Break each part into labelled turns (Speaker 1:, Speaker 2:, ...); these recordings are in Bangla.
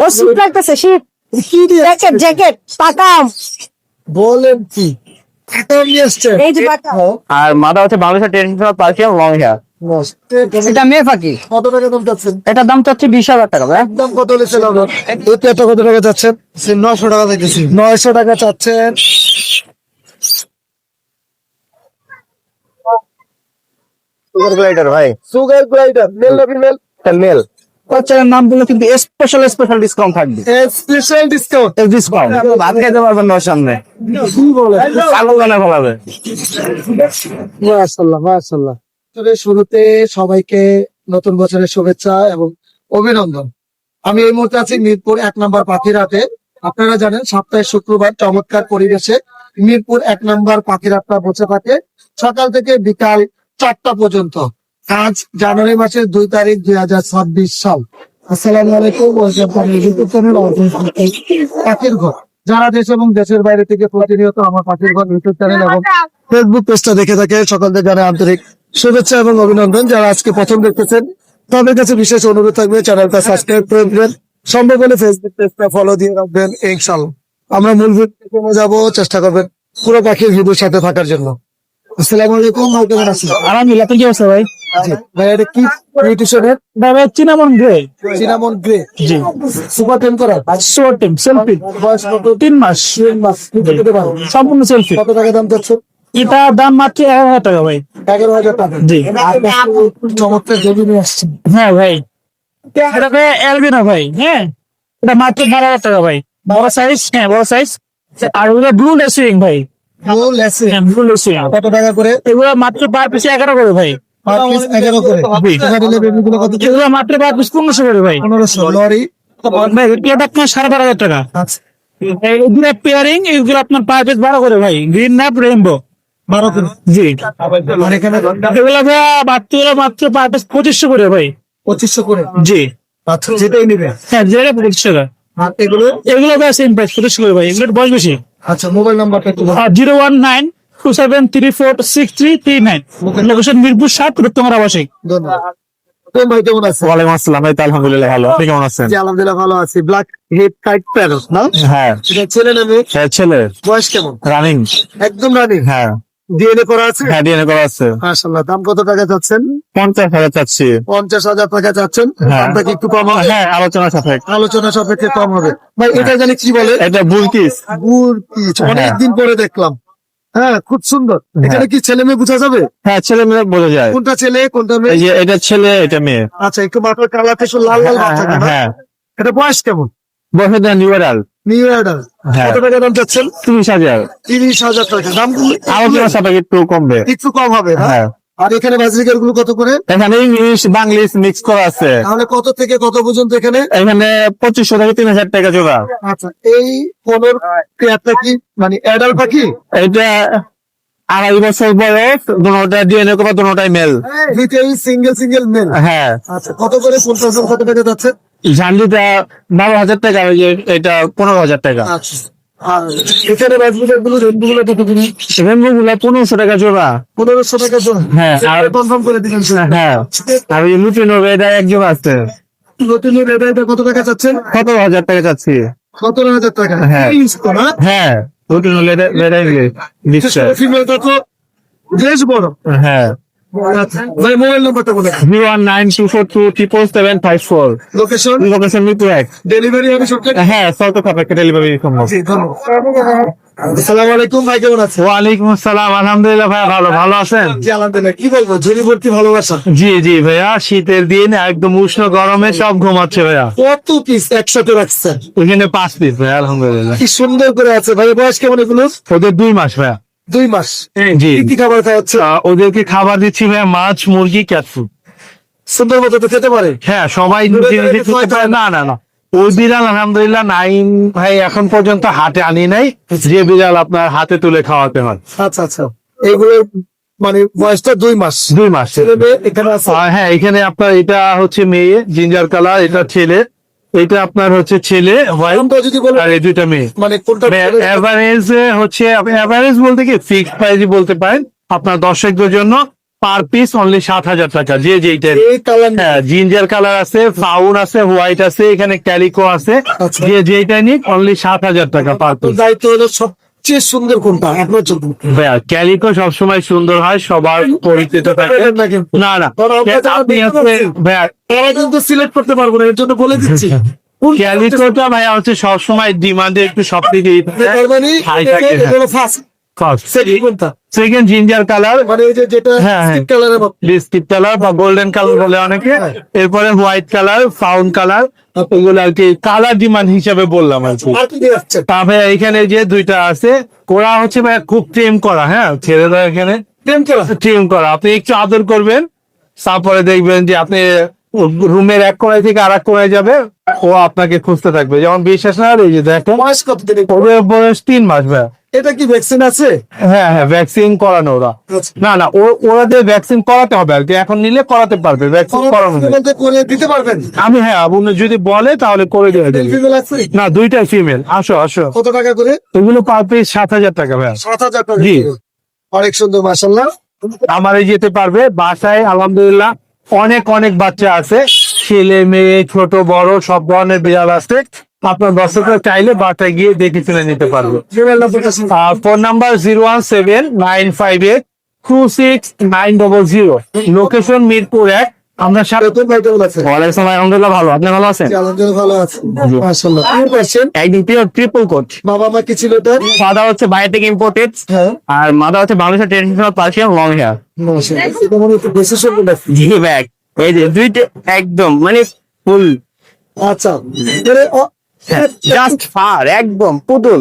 Speaker 1: ও শীত লাগতেছে, শীত।
Speaker 2: কি দিয়ে
Speaker 1: জ্যাকেট জ্যাকেট পাকাম।
Speaker 2: বলেন কি এটা নিয়ে আসছে?
Speaker 1: এই যে পাকাম।
Speaker 3: আর মাদা হচ্ছে বাংলাদেশের ট্রেডিশনাল পার্সিয়ান লং হেয়ার।
Speaker 1: এটা মেয়ে পাখি।
Speaker 2: কত টাকা দাম চাচ্ছেন?
Speaker 3: এটার দাম চাচ্ছি 20,000 টাকা ভাই।
Speaker 2: একদম কত হলেছিল আপনার? এটা কত টাকা চাচ্ছেন? 900 টাকা চাইতেছি। 900 টাকা চাচ্ছেন।
Speaker 3: সুগার গ্লাইডার ভাই,
Speaker 2: সুগার গ্লাইডার মেল না ফিমেল?
Speaker 3: মেল। বাচ্চার নাম বলে কিন্তু স্পেশাল ডিসকাউন্ট থাকবে।
Speaker 2: Special discount.
Speaker 3: ডিসকাউন্ট ভাত খাইতে পারবেন না ওর সামনে,
Speaker 2: কি বলে?
Speaker 3: পাগল গানে ফলাবে।
Speaker 2: মাশাআল্লাহ মাশাআল্লাহ। তবে শুরুতে সবাইকে নতুন বছরের শুভেচ্ছা এবং অভিনন্দন। আমি এই মুহূর্তে আছি মিরপুর 1 নম্বর পাখিরহাটে। আপনারা জানেন সপ্তাহের শুক্রবার চমৎকার পরিবেশে মিরপুর 1 নম্বর পাখিরহাটটা বসে থাকে সকাল থেকে বিকাল 4টা পর্যন্ত। আজ জানুয়ারি মাসের 2 তারিখ 2026 সাল। আসসালামু আলাইকুম। ইউটিউব চ্যানেল পাখির ঘর। যারা দেশ এবং দেশের বাইরে থেকে প্রতিনিয়ত আমার পাখির ঘর ইউটিউব চ্যানেল এবং ফেসবুক পেজটা দেখে থাকে সকলকে জানাই আন্তরিক শুভেচ্ছা এবং অভিনন্দন। যারা আজকে প্রথম দেখতেছেন তাদের কাছে বিশেষ অনুরোধ থাকবে চ্যানেলটা সাবস্ক্রাইব করে দিবেন, সম্ভব হলে ফেসবুক পেজটা ফলো দিয়ে রাখবেন ইনশাআল্লাহ। আমরা মূল ভিডিও যাবো, চেষ্টা করবেন পুরো পাখির ভিডিওর সাথে থাকার জন্য। আসসালামু আলাইকুম ভাই, কেমন আছেন?
Speaker 3: আলহামদুলিল্লাহ, আপনি কি অবস্থা ভাই?
Speaker 2: ভাই এটা কি নিউট্রিশনের?
Speaker 3: ভাই চিনামন গ্রে।
Speaker 2: Cinnamon grey.
Speaker 3: জি,
Speaker 2: সুপার টেম করা।
Speaker 3: শর্ট টিম সেলফি।
Speaker 2: বয়স কত?
Speaker 3: 3 মাস।
Speaker 2: 3 মাস।
Speaker 3: সম্পূর্ণ সেলফি।
Speaker 2: কত টাকা দাম চাচ্ছ?
Speaker 3: এটা দাম মাত্র 11,000 টাকা ভাই।
Speaker 2: 11,000 টাকা।
Speaker 3: জি।
Speaker 2: চমৎকার জমি নিয়ে আসছেন।
Speaker 3: হ্যাঁ ভাই, এটা ভাই অ্যালবিনো ভাই। হ্যাঁ, এটা মাত্র 12,000 টাকা ভাই। বড় সাইজ, হ্যাঁ বড় সাইজ। আর ওগুলো ব্লু লেসিং ভাই।
Speaker 2: ফুল লেসে।
Speaker 3: হ্যাঁ, ব্লু লেসিং।
Speaker 2: কত টাকা করে?
Speaker 3: এগুলো মাত্র পার পিছে 11 করে ভাই।
Speaker 2: পার পিস 11 করে।
Speaker 3: জি।
Speaker 2: টাকা দিলে বেবিগুলো কত?
Speaker 3: এগুলো মাত্র পার পিস 1500 করে ভাই।
Speaker 2: 1500। লরি।
Speaker 3: ভাই এটা আপনার 15,500 টাকা।
Speaker 2: আচ্ছা,
Speaker 3: এগুলো পেয়ারিং, এগুলো আপনার পার পিস 12 করে ভাই। Green nap rainbow.
Speaker 2: 12 করে।
Speaker 3: জি।
Speaker 2: আর এখানে
Speaker 3: এগুলো ভাই মাত্র পার পিস 2500 করে ভাই।
Speaker 2: 2500 করে।
Speaker 3: জি।
Speaker 2: আচ্ছা, যেটাই নিবে।
Speaker 3: হ্যাঁ, যেটা 2500 টাকা।
Speaker 2: আর এগুলো?
Speaker 3: এগুলো ভাই সেম প্রাইস 2500 করে ভাই। এগুলো বয়স বেশি।
Speaker 2: আচ্ছা, মোবাইল নাম্বারটা একটু বলুন।
Speaker 3: 01927346339। লোকেশন মিরপুর 7, উত্তমার আবাসিক।
Speaker 2: ধন্যবাদ। প্রেম ভাই কেমন আছেন?
Speaker 3: ওয়ালাইকুম আসসালাম ভাই, আলহামদুলিল্লাহ ভালো। আপনি কেমন আছেন?
Speaker 2: জি, আলহামদুলিল্লাহ ভালো আছি। ব্ল্যাক হেড কাইট প্যারট না?
Speaker 3: হ্যাঁ,
Speaker 2: এটা ছেলে না মেয়ে?
Speaker 3: হ্যাঁ ছেলে,
Speaker 2: বয়স কেমন?
Speaker 3: রানিং।
Speaker 2: একদম রানি।
Speaker 3: হ্যাঁ,
Speaker 2: ডিএনএ করা আছে?
Speaker 3: হ্যাঁ ডিএনএ করা আছে।
Speaker 2: মাশাআল্লাহ। দাম কত টাকা চাচ্ছেন?
Speaker 3: 50,000 চাচ্ছি।
Speaker 2: 50,000 টাকা চাচ্ছেন।
Speaker 3: হ্যাঁ।
Speaker 2: দামটা কি একটু কম হবে?
Speaker 3: হ্যাঁ, আলোচনা সাপেক্ষ।
Speaker 2: আলোচনা সাপেক্ষে কম হবে। ভাই এটা জানি কি বলে?
Speaker 3: এটা বুলকিস।
Speaker 2: গুড় পিচ। অনেকদিন পরে দেখলাম। হ্যাঁ, খুব সুন্দর। এখানে কি ছেলে মেয়ে বোঝা যাবে?
Speaker 3: হ্যাঁ, ছেলে মেয়ে বোঝা যায়।
Speaker 2: কোনটা ছেলে কোনটা
Speaker 3: এই
Speaker 2: মেয়ে?
Speaker 3: যে এটা ছেলে, এটা মেয়ে।
Speaker 2: আচ্ছা, একটু মাথার কালারটা একটু লাল লাল ভাব থাকে না?
Speaker 3: হ্যাঁ,
Speaker 2: এটা বয়স কেমন?
Speaker 3: বয়স নিউ অ্যাডাল্ট।
Speaker 2: New adult.
Speaker 3: হ্যাঁ।
Speaker 2: কত টাকা দাম চাচ্ছেন?
Speaker 3: 30,000।
Speaker 2: 30,000 টাকা। দাম
Speaker 3: আলোচনা সাপেক্ষ একটু কমবে।
Speaker 2: একটু কম হবে না?
Speaker 3: হ্যাঁ।
Speaker 2: আর এখানে বাজরিকার গুলো কত করে?
Speaker 3: এখানে ইংলিশ বাংলিশ মিক্স করা আছে।
Speaker 2: তাহলে কত থেকে কত পর্যন্ত এখানে?
Speaker 3: এখানে 2500 থেকে 3,000 টাকা জোড়া।
Speaker 2: আচ্ছা, এই কোনোর পেয়ারটা কি মানে অ্যাডাল্ট পাখি?
Speaker 3: এটা 2.5 বছর বয়স, দুটোটা ডিএনএ করা, দুটোটাই মেল।
Speaker 2: দুইটাই সিঙ্গেল সিঙ্গেল মেল।
Speaker 3: হ্যাঁ,
Speaker 2: আচ্ছা, কত করে? 50,000 কত টাকা যাচ্ছে?
Speaker 3: ঝান্ডিটা 12,000 টাকা, ওই যে এটা 15,000 টাকা।
Speaker 2: আচ্ছা, আর এখানে বাজরিকার গুলো রেনবো গুলো কত করে?
Speaker 3: রেনবো গুলা 1500 টাকা জোড়া।
Speaker 2: 1500 টাকা জোড়া।
Speaker 3: হ্যাঁ, আর
Speaker 2: কনফার্ম করে দিবেন স্যার।
Speaker 3: হ্যাঁ, আর ওই লুটিনো এটা এক জোড়া আছে।
Speaker 2: নতুন এটা কত টাকা চাচ্ছেন?
Speaker 3: 17,000 টাকা চাচ্ছি।
Speaker 2: 17,000 টাকা।
Speaker 3: হ্যাঁ।
Speaker 2: ইউজ তো না?
Speaker 3: হ্যাঁ, লুটিনো লেদা ইংলিশ দিচ্ছে।
Speaker 2: ফিমেলটা তো বেশ বড়।
Speaker 3: হ্যাঁ,
Speaker 2: আচ্ছা, ভাই মোবাইল নাম্বারটা বলে।
Speaker 3: 019242754।
Speaker 2: লোকেশন?
Speaker 3: লোকেশন মিরপুর 1।
Speaker 2: ডেলিভারি হবে সব টাকা?
Speaker 3: হ্যাঁ, শর্ত সাপেক্ষে ডেলিভারি সম্ভব।
Speaker 2: জি, ধন্যবাদ। আসসালামু আলাইকুম ভাই, কেমন আছেন?
Speaker 3: ওয়ালাইকুম আসসালাম, আলহামদুলিল্লাহ ভাই ভালো আছেন?
Speaker 2: জি, আলহামদুলিল্লাহ। কি বলবো, ঝুড়িভর্তি ভালোবাসা।
Speaker 3: জি জি ভাইয়া, শীতের দিন একদম উষ্ণ গরমে সব ঘুমাচ্ছে ভাইয়া।
Speaker 2: কত পিস একসাথে রাখছেন?
Speaker 3: ওইখানে 5 পিস ভাইয়া, আলহামদুলিল্লাহ।
Speaker 2: কি সুন্দর করে আছে ভাই। বয়স কেমন এগুলো?
Speaker 3: ওদের 2 মাস ভাইয়া।
Speaker 2: 2 মাস।
Speaker 3: জি।
Speaker 2: কি কি খাবার খাওয়াচ্ছে?
Speaker 3: ওদেরকে খাবার দিচ্ছি ভাইয়া মাছ, মুরগি, ক্যাট ফুড।
Speaker 2: সুন্দর মতো তো খেতে পারে?
Speaker 3: হ্যাঁ, সবাই
Speaker 2: দূরে
Speaker 3: নিজে
Speaker 2: দূরে
Speaker 3: নিজে খেতে পারে। না না না, ওই বিড়াল আলহামদুলিল্লাহ নাইম ভাই এখন পর্যন্ত হাটে আনি নাই, যে বিড়াল আপনার হাতে তুলে খাওয়াতে হয়।
Speaker 2: আচ্ছা আচ্ছা, এগুলো মানে বয়সটা 2 মাস।
Speaker 3: 2 মাস।
Speaker 2: ছেলে মেয়ে এখানে আছে?
Speaker 3: হ্যাঁ, এখানে আপনার এটা হচ্ছে মেয়ে জিঞ্জার কালার, এটা ছেলে, এটা আপনার হচ্ছে ছেলে হোয়াইট,
Speaker 2: দামটা যদি বলেন
Speaker 3: আর এই দুইটা মেয়ে।
Speaker 2: মানে কোনটা?
Speaker 3: এভারেজ হচ্ছে, এভারেজ বলতে কি ফিক্সড প্রাইস বলতে পারেন আপনার দর্শকদের জন্য
Speaker 4: পার পিস অনলি 7,000 টাকা, যে যেইটা।
Speaker 2: এই কালার
Speaker 4: হ্যাঁ, জিঞ্জার কালার আছে, ফাউন আছে, হোয়াইট আছে, এখানে ক্যালিকো আছে,
Speaker 2: আচ্ছা।
Speaker 4: যে যেইটা নিক অনলি 7,000 টাকা পার পিস।
Speaker 2: দায়িত্ব হলো সবচেয়ে সুন্দর কোনটা আপনার জন্য?
Speaker 4: ভাইয়া ক্যালিকো সবসময় সুন্দর হয়, সবার পরিচিত থাকে। না না, আপনি হচ্ছে ভাইয়া
Speaker 2: তারা কিন্তু সিলেক্ট করতে পারবো না, এর জন্য বলে দিচ্ছি।
Speaker 4: ক্যালিকোটা ভাইয়া হচ্ছে সবসময় ডিমান্ডে একটু সব থেকে
Speaker 2: তার মানে
Speaker 4: হাই থাকে।
Speaker 2: এটা হলো ফার্স্ট, সেকেন্ড কোনটা?
Speaker 4: সেকেন্ড জিঞ্জার কালার,
Speaker 2: মানে এই যে যেটা
Speaker 4: হ্যাঁ, হ্যাঁ।
Speaker 2: স্কিপ কালারের মতো।
Speaker 4: বিস্কিট কালার বা গোল্ডেন কালার বলে অনেকে। এরপরে হোয়াইট কালার, ফাউন কালার, এগুলো আর কি কালার ডিমান্ড হিসাবে বললাম আর কি।
Speaker 2: আর কি দিয়ে আসছে?
Speaker 4: তবে এখানে যে দুইটা আছে, ওরা হচ্ছে ভাই খুব ট্রিম করা, হ্যাঁ, ছেলেরা এখানে
Speaker 2: প্রেম করা।
Speaker 4: ট্রিম করা। আপনি একটু আদর করবেন, তারপরে দেখবেন যে আপনি রুমের এক কোণায় থেকে আর এক কোণায় যাবে, ও আপনাকে খুঁজতে থাকবে। যেমন বিশ্বাস না হলে এই যে দেখেন,
Speaker 2: বয়স কত দিন?
Speaker 4: ওদের বয়স 3 মাস ভাই।
Speaker 2: এটা কি ভ্যাকসিন আছে?
Speaker 4: হ্যাঁ হ্যাঁ, ভ্যাকসিন করানো ওরা।
Speaker 2: আচ্ছা।
Speaker 4: না না, ওরাদের ভ্যাকসিন করাতে হবে আর কি, এখন নিলে করাতে পারবে, ভ্যাকসিন করানো নেই।
Speaker 2: বলতে করে দিতে পারবেন?
Speaker 4: আমি হ্যাঁ, আপনি যদি বলে তাহলে করে দেবে দেবে।
Speaker 2: ফিমেল আছে?
Speaker 4: না, দুইটাই ফিমেল। আসো আসো,
Speaker 2: কত টাকা করে?
Speaker 4: এগুলো পার পিস 7,000 টাকা ভাই।
Speaker 2: 7,000 টাকা
Speaker 4: জি।
Speaker 2: করে। অনেক সুন্দর, মাশাআল্লাহ।
Speaker 4: আমার এই যেতে পারবে বাসায়, আলহামদুলিল্লাহ অনেক অনেক বাচ্চা আছে, ছেলে মেয়ে ছোট বড় সব ধরনের বিড়াল আছে। আপনার দর্শকরা চাইলে বাসায় গিয়ে দেখে শুনে নিতে পারবে।
Speaker 2: ফিমেল নাম্বারটা শুনুন।
Speaker 4: Phone number 017-958-26900। লোকেশন মিরপুর 1। আমরা
Speaker 2: নতুন ভাই কেমন আছে?
Speaker 4: আলহামদুলিল্লাহ ভালো, আপনি ভালো আছেন?
Speaker 2: আলহামদুলিল্লাহ ভালো আছে, মাশাআল্লাহ। আপনি পাচ্ছেন?
Speaker 4: একদিন পিওর ট্রিপল কোট।
Speaker 2: বাবা মা কি ছিল এটা?
Speaker 4: ফাদার হচ্ছে বাইরে থেকে ইম্পোর্টেড,
Speaker 2: হ্যাঁ,
Speaker 4: আর মাদার হচ্ছে বাংলাদেশের ট্রেডিশনাল পার্সিয়ান লং হেয়ার।
Speaker 2: মাশাআল্লাহ। এটা মনে হচ্ছে বেশি সুন্দর লাগছে।
Speaker 4: জি ব্যাগ, এই যে দুইটা একদম মানে ফুল
Speaker 2: আচ্ছা, এবারে
Speaker 4: জাস্ট ফার, একদম পুতুল।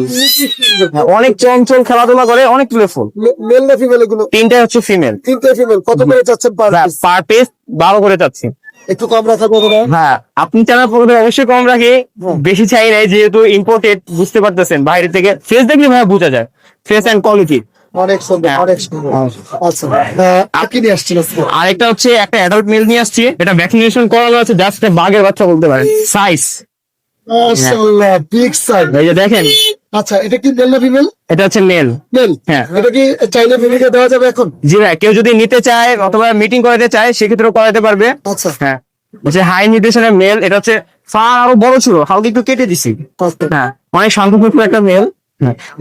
Speaker 4: অনেক চঞ্চল, খেলাধুলা করে, অনেক প্লেফুল।
Speaker 2: মেল না ফিমেল এগুলো?
Speaker 4: তিনটা হচ্ছে ফিমেল।
Speaker 2: তিনটে ফিমেল। কত করে চাচ্ছেন পার পিস?
Speaker 4: পার পিস 12 করে চাচ্ছি।
Speaker 2: একটু কম রাখা যাবে না?
Speaker 4: হ্যাঁ, আপনি চ্যানেল পক্ষে অবশ্যই কম রাখি, বেশি চাই নাই, যেহেতু ইম্পোর্টেড, বুঝতে পারতেছেন, বাইরে থেকে ফেস দেখলে ভাই বোঝা যায়, ফেস এন্ড কোয়ালিটি।
Speaker 2: অনেক সুন্দর, অনেক সুন্দর। আচ্ছা, আর কি নিয়ে আসছিল?
Speaker 4: আরেকটা হচ্ছে একটা অ্যাডাল্ট মেল নিয়ে আসছি, এটা ভ্যাকসিনেশন করানো আছে, জাস্ট বাঘের বাচ্চা বলতে পারেন সাইজ।
Speaker 2: মাশাআল্লাহ, বিগ সাইজ।
Speaker 4: এই যে দেখেন,
Speaker 2: আচ্ছা, এটা কি মেল না ফিমেল?
Speaker 4: এটা হচ্ছে মেল।
Speaker 2: মেল।
Speaker 4: হ্যাঁ।
Speaker 2: এটা কি চাইলে ফিমেলকে দেওয়া যাবে এখন?
Speaker 4: জি ভাই, কেউ যদি নিতে চায় অথবা মিটিং করাতে চায় সেক্ষেত্রেও করাতে পারবে।
Speaker 2: আচ্ছা,
Speaker 4: হ্যাঁ, হচ্ছে হাই নিউট্রিশনের মেল। এটা হচ্ছে ফার আরো বড় ছিল, হালকা একটু কেটে দিছি। হ্যাঁ, অনেক শান্তশিষ্ট একটা মেল।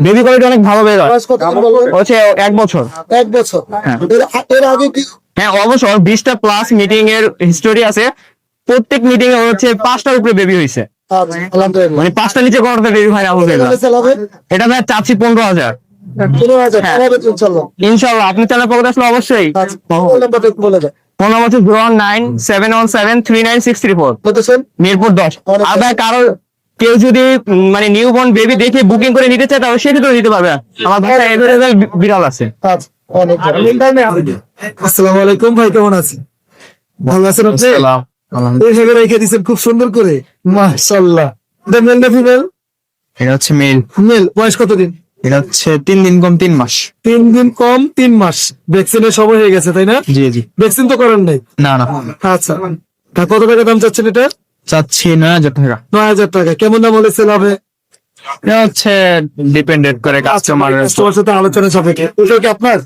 Speaker 4: বেবি কোয়ালিটি অনেক ভালো বের হয়।
Speaker 2: বয়স কত দিন বললেন?
Speaker 4: হচ্ছে 1 বছর।
Speaker 2: 1 বছর।
Speaker 4: হ্যাঁ।
Speaker 2: এর আগে কি?
Speaker 4: হ্যাঁ, অবশ্যই 20টা প্লাস মিটিং এর হিস্টোরি আছে। প্রত্যেক মিটিং এ হচ্ছে 5টার উপরে বেবি হয়েছে,
Speaker 2: আচ্ছা, আলহামদুলিল্লাহ।
Speaker 4: মানে 5টা নিচে কোনো বেবি হয় না। আলহামদুলিল্লাহ।
Speaker 2: তাহলে চালাবে?
Speaker 4: এটা ভাই চাচ্ছি 15,000।
Speaker 2: 15,000
Speaker 4: হ্যাঁ।
Speaker 2: চালাবে তো ইনশাআল্লাহ।
Speaker 4: ইনশাল্লাহ, আপনি চ্যানেল পক্ষে আসলে অবশ্যই।
Speaker 2: আচ্ছা, মোবাইল নাম্বারটা একটু বলে দেন।
Speaker 4: ফোন নাম্বার হচ্ছে 019-717-39634,
Speaker 2: বলতেছেন?
Speaker 4: মিরপুর 10। আর ভাই কারো কেউ যদি মানে নিউ বর্ন বেবি দেখে বুকিং করে নিতে চায় তাহলে সেক্ষেত্রে নিতে পারবে। আমার ভাই এভেলেবেল বিড়াল আছে।
Speaker 2: আচ্ছা, অনেক ভালো। আসসালামু আলাইকুম ভাই, কেমন আছেন? ভালো আছেন আপনি? এইভাবে রেখে দিয়েছেন খুব সুন্দর করে, মাশাআল্লাহ। এটা মেল না ফিমেল?
Speaker 5: এটা হচ্ছে মেল।
Speaker 2: মেল। বয়স কত দিন?
Speaker 5: এটা হচ্ছে 3 দিন কম 3 মাস।
Speaker 2: 3 দিন কম 3 মাস। ভ্যাকসিনের সময় হয়ে গেছে, তাই না?
Speaker 5: জি জি।
Speaker 2: ভ্যাকসিন তো করেন নাই?
Speaker 5: না না,
Speaker 2: আচ্ছা, তা কত টাকা দাম চাচ্ছেন এটা?
Speaker 5: চাচ্ছি 9,000 টাকা।
Speaker 2: 9,000 টাকা। কেমন দাম হলে সেল হবে?
Speaker 5: এটা হচ্ছে ডিপেন্ডেন্ট করে কাস্টমারের।
Speaker 2: কাস্টমার সাথে আলোচনা সাপেক্ষে। এটা কি আপনার?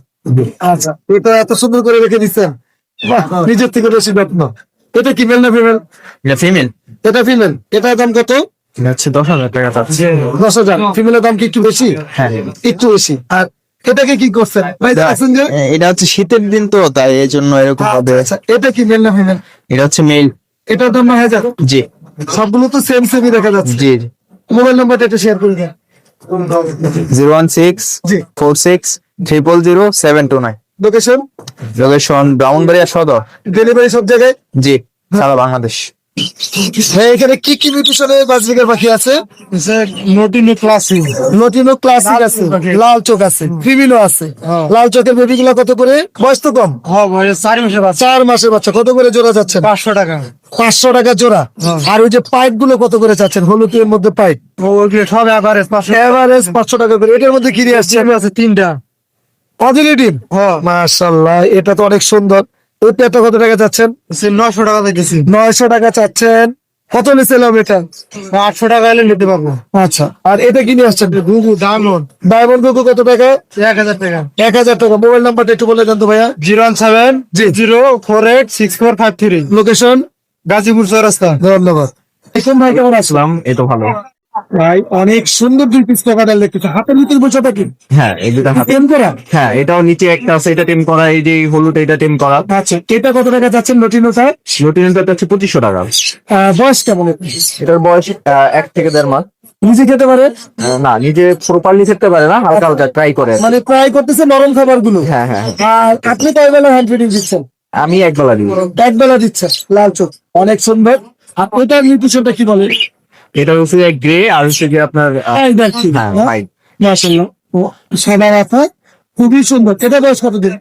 Speaker 2: আচ্ছা, এটা এত সুন্দর করে রেখে দিচ্ছেন, বাহ, নিজের থেকে বেশি যত্ন। এটা কি মেল না ফিমেল?
Speaker 5: এটা ফিমেল।
Speaker 2: এটা ফিমেল। এটার দাম কত?
Speaker 5: এটা হচ্ছে 10,000 টাকা চাচ্ছি।
Speaker 2: 10,000। ফিমেলের দাম কি একটু বেশি?
Speaker 5: হ্যাঁ।
Speaker 2: একটু বেশি। আর এটাকে কি করছেন ভাই? দেখছেন যে
Speaker 5: এটা হচ্ছে শীতের দিন তো, তাই এই জন্য এরকম হবে।
Speaker 2: আচ্ছা, এটা কি মেল না ফিমেল?
Speaker 5: এটা হচ্ছে মেল।
Speaker 2: এটার দাম 9,000।
Speaker 5: জি
Speaker 2: সবগুলো তো সেম সেমই দেখা যাচ্ছে।
Speaker 5: জি।
Speaker 2: মোবাইল নাম্বারটা একটু শেয়ার করে দেন।
Speaker 5: 016
Speaker 2: জি।
Speaker 5: 46 000 729।
Speaker 2: লোকেশন?
Speaker 5: লোকেশন ব্রাহ্মণবাড়িয়া সদর।
Speaker 2: ডেলিভারি সব জায়গায়?
Speaker 5: জি, সারা বাংলাদেশ।
Speaker 2: ভাই, এখানে কি কি মিউটেশনের বাজরিকার পাখি আছে?
Speaker 3: নটিনো ক্লাসিক।
Speaker 2: নটিনো ক্লাসিক আছে, লাল চোখ আছে, ফিমেলও আছে। লাল চোখের বেবি গুলা কত করে? বয়স তো কম।
Speaker 3: হ্যাঁ ভাই, 4 মাসের বাচ্চা।
Speaker 2: 4 মাসের বাচ্চা। কত করে জোড়া যাচ্ছেন?
Speaker 3: 500 টাকা।
Speaker 2: 500 টাকা জোড়া। আর ওই যে পাইপ গুলো কত করে চাচ্ছেন? হলুদের মধ্যে পাইপ
Speaker 3: ওগুলো সব এভারেজ 500।
Speaker 2: এভারেজ 500 টাকা করে। এটার মধ্যে কি দিয়ে আসছে?
Speaker 3: আছে 3টা।
Speaker 2: পজিটিভ।
Speaker 3: হ্যাঁ,
Speaker 2: মাশাআল্লাহ, এটা তো অনেক সুন্দর। ওইটা কত টাকা চাচ্ছেন?
Speaker 3: 900 টাকা দিতেছি।
Speaker 2: 900 টাকা চাচ্ছেন। কত নিচে হবে এটা?
Speaker 4: 800 টাকা হলে নিতে পারবো।
Speaker 2: আচ্ছা, আর এটা কি নিয়ে আসছেন?
Speaker 4: গুগু ডায়মন্ড
Speaker 2: ডায়মন্ড গুগু কত টাকা?
Speaker 4: 1000 টাকা।
Speaker 2: 1000 টাকা। মোবাইল নাম্বারটা একটু বলে দেন তো ভাইয়া।
Speaker 4: 01704846453।
Speaker 2: লোকেশন
Speaker 4: গাজীপুর চৌরাস্তা।
Speaker 2: ধন্যবাদ। এখন ভাই কেমন আছেন?
Speaker 5: এই তো ভালো।
Speaker 2: ভাই অনেক সুন্দর দুই পিস টাকা দেখতেছে, হাতের ভিতরে বসাটা কি
Speaker 5: হ্যাঁ এই দুটা হাতে।
Speaker 2: টেম করা?
Speaker 5: হ্যাঁ এটাও নিচে একটা আছে, এটা টিম করা, এই যে হলুদ এটা টিম করা।
Speaker 2: আচ্ছা, এটা কত টাকা যাচ্ছেন নটিনোটা?
Speaker 5: লুটিনটা হচ্ছে 2500 টাকা।
Speaker 2: বয়স কেমন?
Speaker 5: এটার বয়স 1 থেকে 1.5 মাস।
Speaker 2: নিজে খেতে পারে?
Speaker 5: না নিজে প্রপারলি খেতে পারে না, হালকা হালকা ট্রাই করে।
Speaker 2: মানে ট্রাই করতেছে নরম খাবার গুলো।
Speaker 5: হ্যাঁ হ্যাঁ হ্যাঁ।
Speaker 2: আর আপনি কয় বেলা হ্যান্ড ফিডিং দিচ্ছেন?
Speaker 5: আমি এক বেলা দিব।
Speaker 2: এক বেলা দিচ্ছেন। লাল চোখ, অনেক সুন্দর। আর ওইটার নিউট্রিশনটা কি বলে?
Speaker 5: এটা হচ্ছে গ্রে আর হচ্ছে কি আপনার
Speaker 2: এই দেখছি,
Speaker 5: হ্যাঁ
Speaker 2: হ্যাঁ?
Speaker 5: white।
Speaker 2: মাশাআল্লাহ। ও, সাদা মাথা, খুবই সুন্দর। এটা বয়স কতদিন?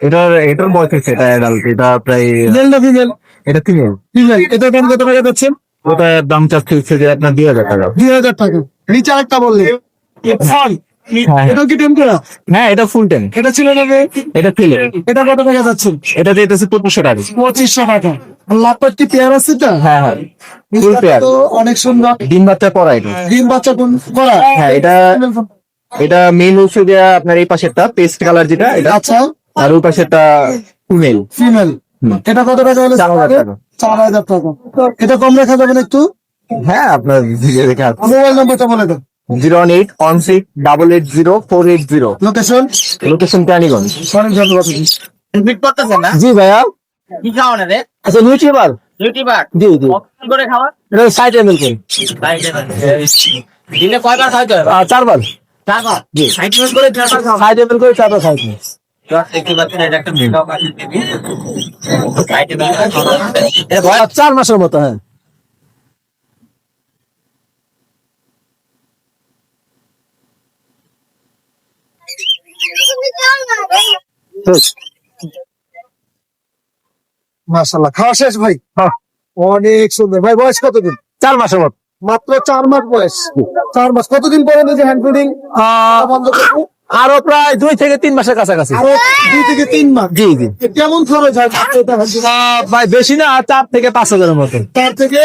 Speaker 5: এটার বয়স হচ্ছে এটা অ্যাডাল্ট, এটা প্রায়
Speaker 2: মেল না ফিমেল?
Speaker 5: এটা ফিমেল।
Speaker 2: ফিমেল। এটার দাম কত টাকা যাচ্ছেন?
Speaker 5: ওটার দাম চাচ্ছে হচ্ছে যে আপনার 2000 টাকা।
Speaker 2: 2000 টাকা। নিচে আরেকটা বললে
Speaker 5: হ্যাঁ, হ্যাঁ।
Speaker 2: এটাও কি টেম করা?
Speaker 5: হ্যাঁ এটা ফুল টেন।
Speaker 2: এটা ছিল না রে?
Speaker 5: এটা ফিলে।
Speaker 2: এটা কত টাকা যাচ্ছেন?
Speaker 5: এটা যেতেছে 2500 টাকা।
Speaker 2: 2500 টাকা। লাভবার কি পেয়ার আছে এটা?
Speaker 5: হ্যাঁ হ্যাঁ ফুল পেয়ার।
Speaker 2: তো অনেক সুন্দর।
Speaker 5: ডিম বাচ্চা পড়া এটা।
Speaker 2: ডিম বাচ্চা কোন করা?
Speaker 5: হ্যাঁ এটা মেল হচ্ছে যে আপনার এই পাশেরটা পেস্ট কালার যেটা এটা,
Speaker 2: আচ্ছা,
Speaker 5: আর ওই পাশেরটা ফিমেল।
Speaker 2: ফিমেল। এটা কত টাকা হলে?
Speaker 5: 4000 টাকা।
Speaker 2: 4000 টাকা। এটা কম রাখা যাবে না একটু?
Speaker 5: হ্যাঁ আপনার ভিডিও দেখে
Speaker 2: মোবাইল নাম্বারটা বলে দেন।
Speaker 5: 01816880480।
Speaker 2: লোকেশন?
Speaker 5: লোকেশন টানিগঞ্জ।
Speaker 2: অনেক ধন্যবাদ।
Speaker 5: জি ভাইয়া।
Speaker 6: কি খাও না রে?
Speaker 5: আচ্ছা ইউটিউবার।
Speaker 6: ইউটিউবার
Speaker 5: জি জি।
Speaker 6: কি করে খাওয়া?
Speaker 5: এটা 60 ml করে।
Speaker 6: দিনে কয়বার খাইতে হবে?
Speaker 5: 4 বার।
Speaker 6: চারবার।
Speaker 5: জি।
Speaker 6: 60 মিনিট করে 4বার খাও।
Speaker 5: 60 ml করে 4 বার খাইছি।
Speaker 6: দেখতে পাচ্ছেন এটা একটা মেকআপ আছে দিবি। 60 মিনিট খাওয়া।
Speaker 5: 4 মাসের মতো। হ্যাঁ
Speaker 2: মাশাআল্লাহ, খাওয়া শেষ ভাই?
Speaker 4: হ্যাঁ।
Speaker 2: অনেক সুন্দর। ভাই বয়স কতদিন?
Speaker 4: 4 মাসের মতো।
Speaker 2: মাত্র 4 মাস বয়স। 4 মাস। কতদিন পরে নিজে হ্যান্ড ফিডিং বন্ধ করবো?
Speaker 4: আরো প্রায় 2 থেকে 3 মাসের কাছাকাছি।
Speaker 2: আরো 2 থেকে 3 মাস।
Speaker 4: জি জি।
Speaker 2: কেমন খরচ হয় এটা hand feeding?
Speaker 4: ভাই বেশি না, 4 থেকে 5000 মতো।
Speaker 2: 4 থেকে